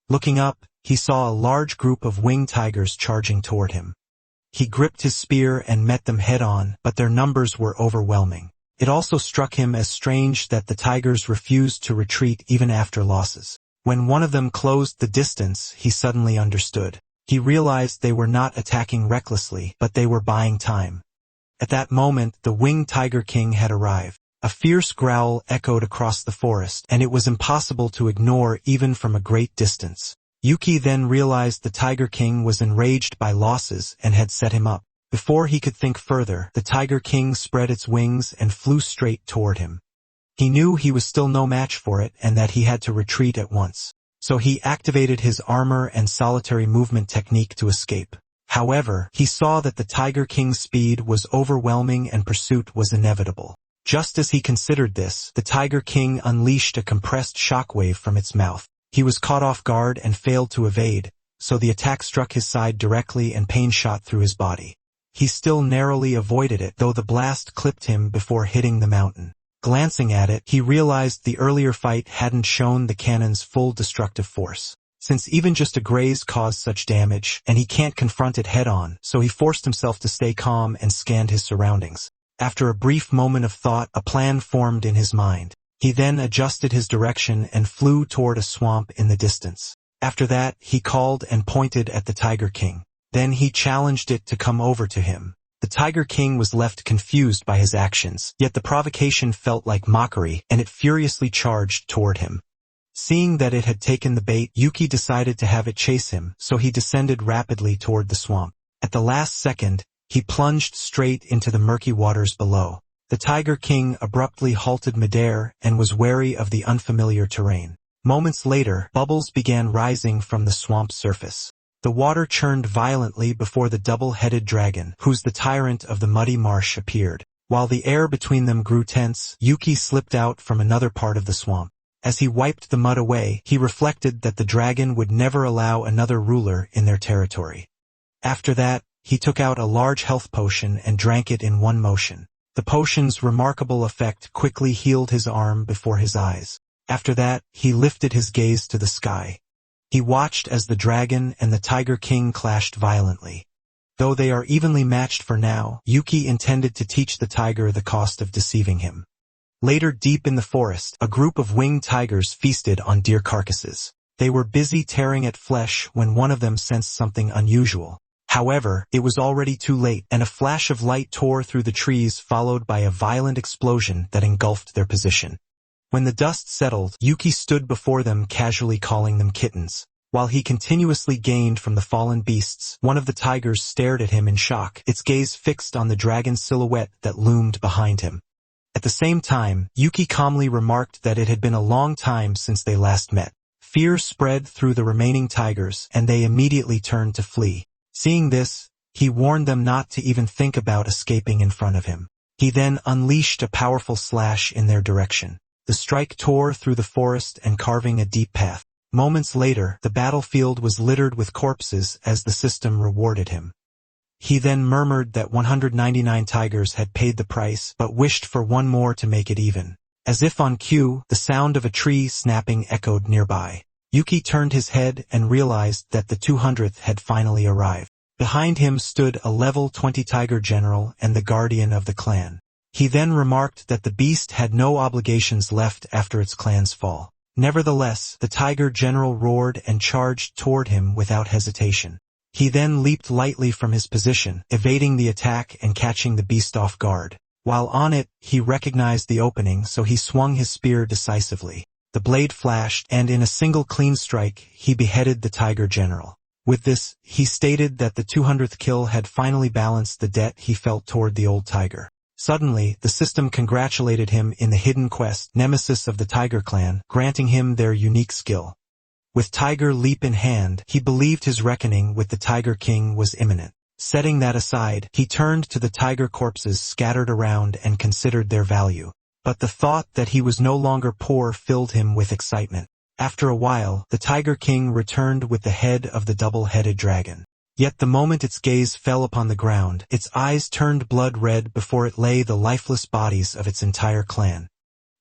Speaker 1: Looking up, he saw a large group of winged tigers charging toward him. He gripped his spear and met them head-on, but their numbers were overwhelming. It also struck him as strange that the tigers refused to retreat even after losses. When one of them closed the distance, he suddenly understood. He realized they were not attacking recklessly, but they were buying time. At that moment, the winged Tiger King had arrived. A fierce growl echoed across the forest, and it was impossible to ignore even from a great distance. Yuki then realized the Tiger King was enraged by losses and had set him up. Before he could think further, the Tiger King spread its wings and flew straight toward him. He knew he was still no match for it and that he had to retreat at once. So he activated his armor and solitary movement technique to escape. However, he saw that the Tiger King's speed was overwhelming and pursuit was inevitable. Just as he considered this, the Tiger King unleashed a compressed shockwave from its mouth. He was caught off guard and failed to evade, so the attack struck his side directly and pain shot through his body. He still narrowly avoided it, though the blast clipped him before hitting the mountain. Glancing at it, he realized the earlier fight hadn't shown the cannon's full destructive force. Since even just a graze caused such damage, and he can't confront it head-on, so he forced himself to stay calm and scanned his surroundings. After a brief moment of thought, a plan formed in his mind. He then adjusted his direction and flew toward a swamp in the distance. After that, he called and pointed at the Tiger King. Then he challenged it to come over to him. The Tiger King was left confused by his actions, yet the provocation felt like mockery, and it furiously charged toward him. Seeing that it had taken the bait, Yuki decided to have it chase him, so he descended rapidly toward the swamp. At the last second, he plunged straight into the murky waters below. The Tiger King abruptly halted midair and was wary of the unfamiliar terrain. Moments later, bubbles began rising from the swamp's surface. The water churned violently before the double-headed dragon, who's the tyrant of the muddy marsh, appeared. While the air between them grew tense, Yuki slipped out from another part of the swamp. As he wiped the mud away, he reflected that the dragon would never allow another ruler in their territory. After that, he took out a large health potion and drank it in one motion. The potion's remarkable effect quickly healed his arm before his eyes. After that, he lifted his gaze to the sky. He watched as the dragon and the Tiger King clashed violently. Though they are evenly matched for now, Yuki intended to teach the tiger the cost of deceiving him. Later, deep in the forest, a group of winged tigers feasted on deer carcasses. They were busy tearing at flesh when one of them sensed something unusual. However, it was already too late, and a flash of light tore through the trees, followed by a violent explosion that engulfed their position. When the dust settled, Yuki stood before them, casually calling them kittens. While he continuously gained from the fallen beasts, one of the tigers stared at him in shock, its gaze fixed on the dragon's silhouette that loomed behind him. At the same time, Yuki calmly remarked that it had been a long time since they last met. Fear spread through the remaining tigers, and they immediately turned to flee. Seeing this, he warned them not to even think about escaping in front of him. He then unleashed a powerful slash in their direction. The strike tore through the forest and carving a deep path. Moments later, the battlefield was littered with corpses as the system rewarded him. He then murmured that 199 tigers had paid the price, but wished for one more to make it even. As if on cue, the sound of a tree snapping echoed nearby. Yuki turned his head and realized that the 200th had finally arrived. Behind him stood a level 20 tiger general and the guardian of the clan. He then remarked that the beast had no obligations left after its clan's fall. Nevertheless, the tiger general roared and charged toward him without hesitation. He then leaped lightly from his position, evading the attack and catching the beast off guard. While on it, he recognized the opening, so he swung his spear decisively. The blade flashed, and in a single clean strike, he beheaded the tiger general. With this, he stated that the 200th kill had finally balanced the debt he felt toward the old tiger. Suddenly, the system congratulated him in the hidden quest, Nemesis of the Tiger Clan, granting him their unique skill. With Tiger Leap in hand, he believed his reckoning with the Tiger King was imminent. Setting that aside, he turned to the tiger corpses scattered around and considered their value. But the thought that he was no longer poor filled him with excitement. After a while, the Tiger King returned with the head of the double-headed dragon. Yet the moment its gaze fell upon the ground, its eyes turned blood red before it lay the lifeless bodies of its entire clan.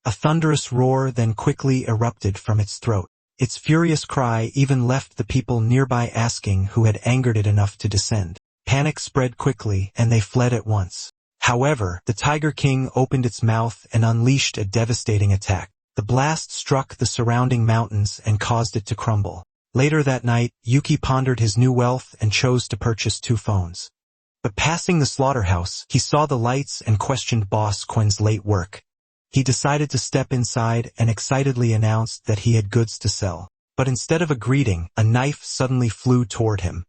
Speaker 1: A thunderous roar then quickly erupted from its throat. Its furious cry even left the people nearby asking who had angered it enough to descend. Panic spread quickly, and they fled at once. However, the Tiger King opened its mouth and unleashed a devastating attack. The blast struck the surrounding mountains and caused it to crumble. Later that night, Yuki pondered his new wealth and chose to purchase 2 phones. But passing the slaughterhouse, he saw the lights and questioned Boss Quen's late work. He decided to step inside and excitedly announced that he had goods to sell. But instead of a greeting, a knife suddenly flew toward him.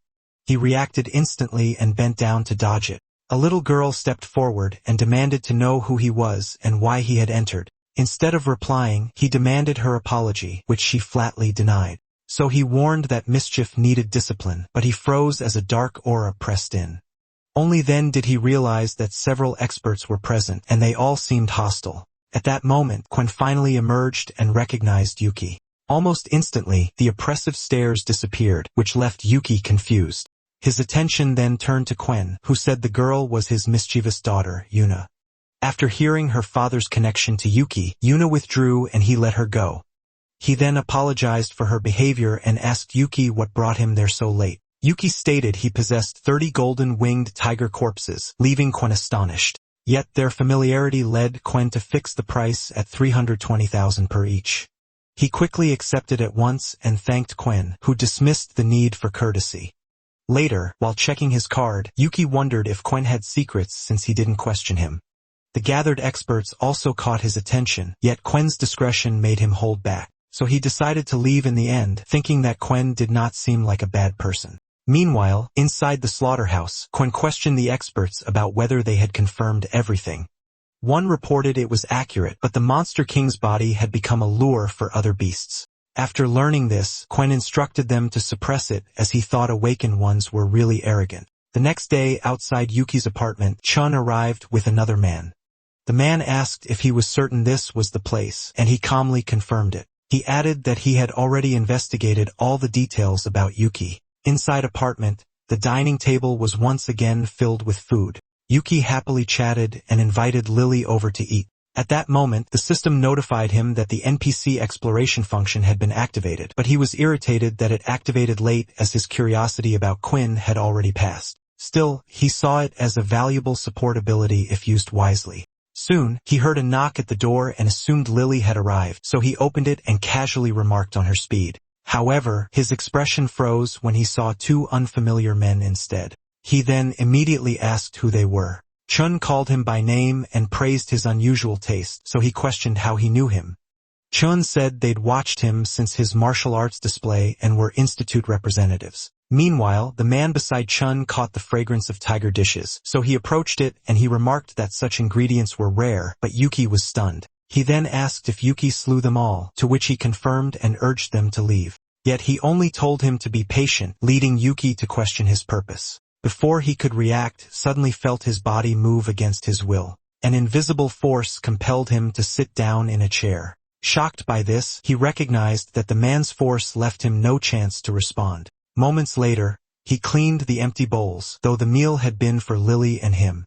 Speaker 1: He reacted instantly and bent down to dodge it. A little girl stepped forward and demanded to know who he was and why he had entered. Instead of replying, he demanded her apology, which she flatly denied. So he warned that mischief needed discipline, but he froze as a dark aura pressed in. Only then did he realize that several experts were present, and they all seemed hostile. At that moment, Quen finally emerged and recognized Yuki. Almost instantly, the oppressive stares disappeared, which left Yuki confused. His attention then turned to Quen, who said the girl was his mischievous daughter, Yuna. After hearing her father's connection to Yuki, Yuna withdrew and he let her go. He then apologized for her behavior and asked Yuki what brought him there so late. Yuki stated he possessed 30 golden-winged tiger corpses, leaving Quen astonished. Yet their familiarity led Quen to fix the price at 320,000 per each. He quickly accepted at once and thanked Quen, who dismissed the need for courtesy. Later, while checking his card, Yuki wondered if Quen had secrets since he didn't question him. The gathered experts also caught his attention, yet Quen's discretion made him hold back. So he decided to leave in the end, thinking that Quen did not seem like a bad person. Meanwhile, inside the slaughterhouse, Quen questioned the experts about whether they had confirmed everything. One reported it was accurate, but the Monster King's body had become a lure for other beasts. After learning this, Quen instructed them to suppress it as he thought awakened ones were really arrogant. The next day, outside Yuki's apartment, Chun arrived with another man. The man asked if he was certain this was the place, and he calmly confirmed it. He added that he had already investigated all the details about Yuki. Inside apartment, the dining table was once again filled with food. Yuki happily chatted and invited Lily over to eat. At that moment, the system notified him that the NPC exploration function had been activated, but he was irritated that it activated late as his curiosity about Quen had already passed. Still, he saw it as a valuable support ability if used wisely. Soon, he heard a knock at the door and assumed Lily had arrived, so he opened it and casually remarked on her speed. However, his expression froze when he saw 2 unfamiliar men instead. He then immediately asked who they were. Chun called him by name and praised his unusual taste, so he questioned how he knew him. Chun said they'd watched him since his martial arts display and were institute representatives. Meanwhile, the man beside Chun caught the fragrance of tiger dishes, so he approached it and he remarked that such ingredients were rare, but Yuki was stunned. He then asked if Yuki slew them all, to which he confirmed and urged them to leave. Yet he only told him to be patient, leading Yuki to question his purpose. Before he could react, suddenly felt his body move against his will. An invisible force compelled him to sit down in a chair. Shocked by this, he recognized that the man's force left him no chance to respond. Moments later, he cleaned the empty bowls, though the meal had been for Lily and him.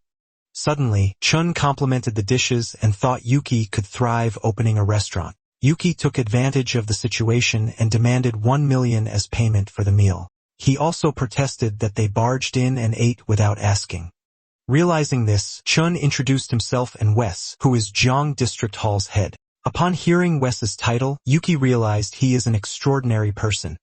Speaker 1: Suddenly, Chun complimented the dishes and thought Yuki could thrive opening a restaurant. Yuki took advantage of the situation and demanded 1 million as payment for the meal. He also protested that they barged in and ate without asking. Realizing this, Chun introduced himself and Wes, who is Jeong District Hall's head. Upon hearing Wes's title, Yuki realized he is an extraordinary person.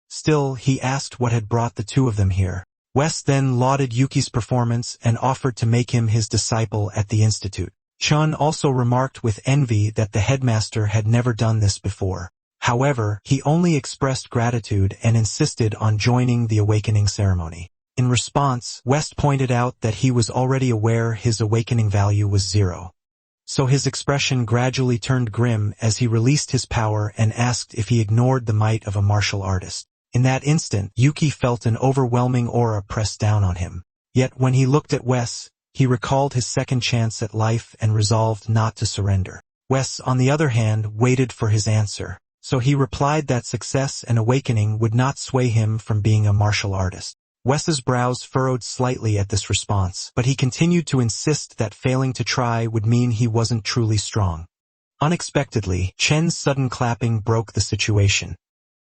Speaker 1: Still, he asked what had brought the 2 of them here. Wes then lauded Yuki's performance and offered to make him his disciple at the institute. Chun also remarked with envy that the headmaster had never done this before. However, he only expressed gratitude and insisted on joining the awakening ceremony. In response, Wes pointed out that he was already aware his awakening value was 0. So his expression gradually turned grim as he released his power and asked if he ignored the might of a martial artist. In that instant, Yuki felt an overwhelming aura press down on him. Yet when he looked at Wes, he recalled his second chance at life and resolved not to surrender. Wes, on the other hand, waited for his answer, so he replied that success and awakening would not sway him from being a martial artist. Wes's brows furrowed slightly at this response, but he continued to insist that failing to try would mean he wasn't truly strong. Unexpectedly, Chen's sudden clapping broke the situation.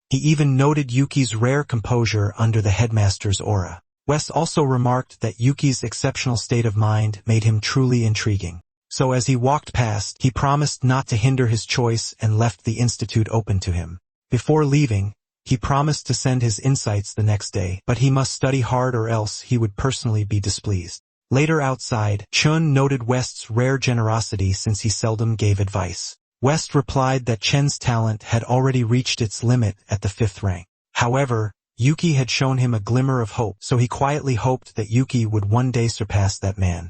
Speaker 1: He even noted Yuki's rare composure under the headmaster's aura. Wes also remarked that Yuki's exceptional state of mind made him truly intriguing. So as he walked past, he promised not to hinder his choice and left the institute open to him. Before leaving, he promised to send his insights the next day, but he must study hard or else he would personally be displeased. Later outside, Chun noted West's rare generosity since he seldom gave advice. West replied that Chen's talent had already reached its limit at the 5th rank. However, Yuki had shown him a glimmer of hope, so he quietly hoped that Yuki would one day surpass that man.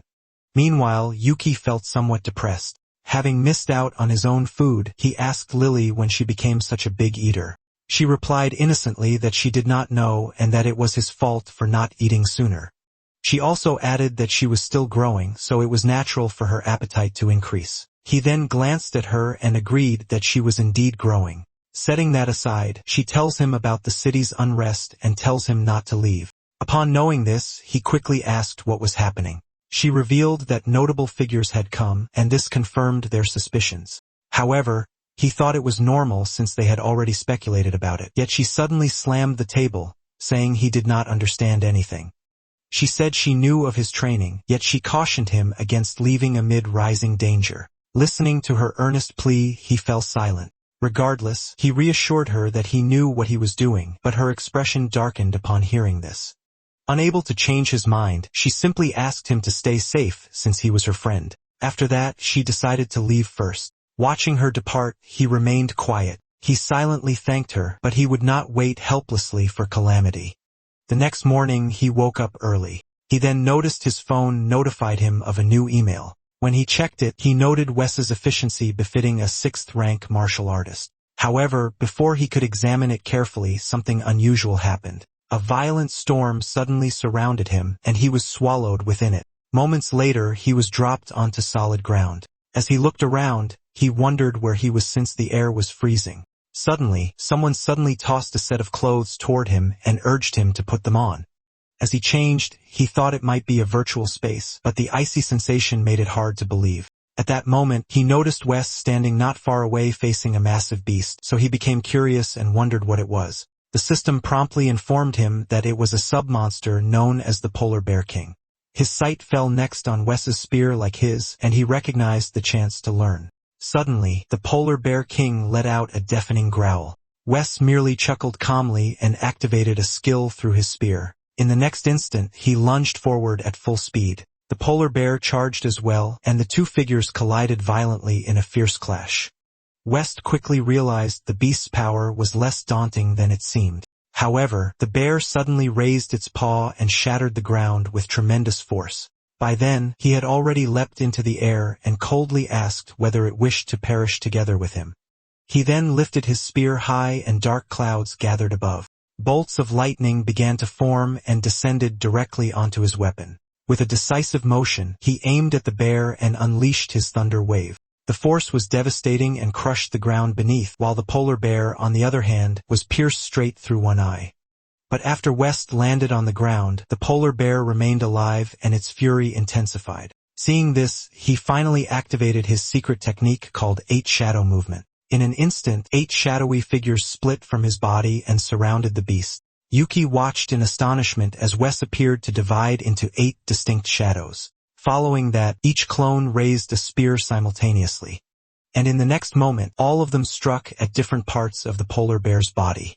Speaker 1: Meanwhile, Yuki felt somewhat depressed. Having missed out on his own food, he asked Lily when she became such a big eater. She replied innocently that she did not know and that it was his fault for not eating sooner. She also added that she was still growing, so it was natural for her appetite to increase. He then glanced at her and agreed that she was indeed growing. Setting that aside, she tells him about the city's unrest and tells him not to leave. Upon knowing this, he quickly asked what was happening. She revealed that notable figures had come, and this confirmed their suspicions. However, he thought it was normal since they had already speculated about it. Yet she suddenly slammed the table, saying he did not understand anything. She said she knew of his training, yet she cautioned him against leaving amid rising danger. Listening to her earnest plea, he fell silent. Regardless, he reassured her that he knew what he was doing, but her expression darkened upon hearing this. Unable to change his mind, she simply asked him to stay safe since he was her friend. After that, she decided to leave first. Watching her depart, he remained quiet. He silently thanked her, but he would not wait helplessly for calamity. The next morning, he woke up early. He then noticed his phone notified him of a new email. When he checked it, he noted Wes's efficiency befitting a 6th-rank martial artist. However, before he could examine it carefully, something unusual happened. A violent storm suddenly surrounded him, and he was swallowed within it. Moments later, he was dropped onto solid ground. As he looked around, he wondered where he was since the air was freezing. Suddenly, someone tossed a set of clothes toward him and urged him to put them on. As he changed, he thought it might be a virtual space, but the icy sensation made it hard to believe. At that moment, he noticed Wes standing not far away facing a massive beast, so he became curious and wondered what it was. The system promptly informed him that it was a sub-monster known as the Polar Bear King. His sight fell next on Wes's spear like his, and he recognized the chance to learn. Suddenly, the Polar Bear King let out a deafening growl. Wes merely chuckled calmly and activated a skill through his spear. In the next instant, he lunged forward at full speed. The polar bear charged as well, and the two figures collided violently in a fierce clash. West quickly realized the beast's power was less daunting than it seemed. However, the bear suddenly raised its paw and shattered the ground with tremendous force. By then, he had already leapt into the air and coldly asked whether it wished to perish together with him. He then lifted his spear high and dark clouds gathered above. Bolts of lightning began to form and descended directly onto his weapon. With a decisive motion, he aimed at the bear and unleashed his thunder wave. The force was devastating and crushed the ground beneath, while the polar bear, on the other hand, was pierced straight through one eye. But after West landed on the ground, the polar bear remained alive and its fury intensified. Seeing this, he finally activated his secret technique called 8 Shadow Movement. In an instant, 8 shadowy figures split from his body and surrounded the beast. Yuki watched in astonishment as Wes appeared to divide into 8 distinct shadows. Following that, each clone raised a spear simultaneously. And in the next moment, all of them struck at different parts of the polar bear's body.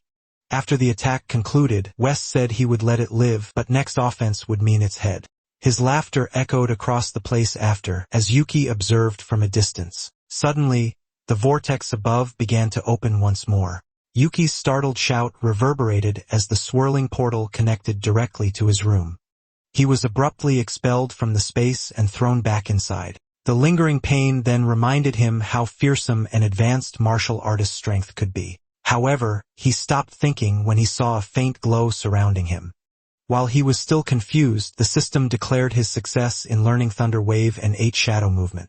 Speaker 1: After the attack concluded, Wes said he would let it live, but next offense would mean its head. His laughter echoed across the place after, as Yuki observed from a distance. Suddenly, the vortex above began to open once more. Yuki's startled shout reverberated as the swirling portal connected directly to his room. He was abruptly expelled from the space and thrown back inside. The lingering pain then reminded him how fearsome an advanced martial artist's strength could be. However, he stopped thinking when he saw a faint glow surrounding him. While he was still confused, the system declared his success in learning Thunder Wave and 8 Shadow Movement.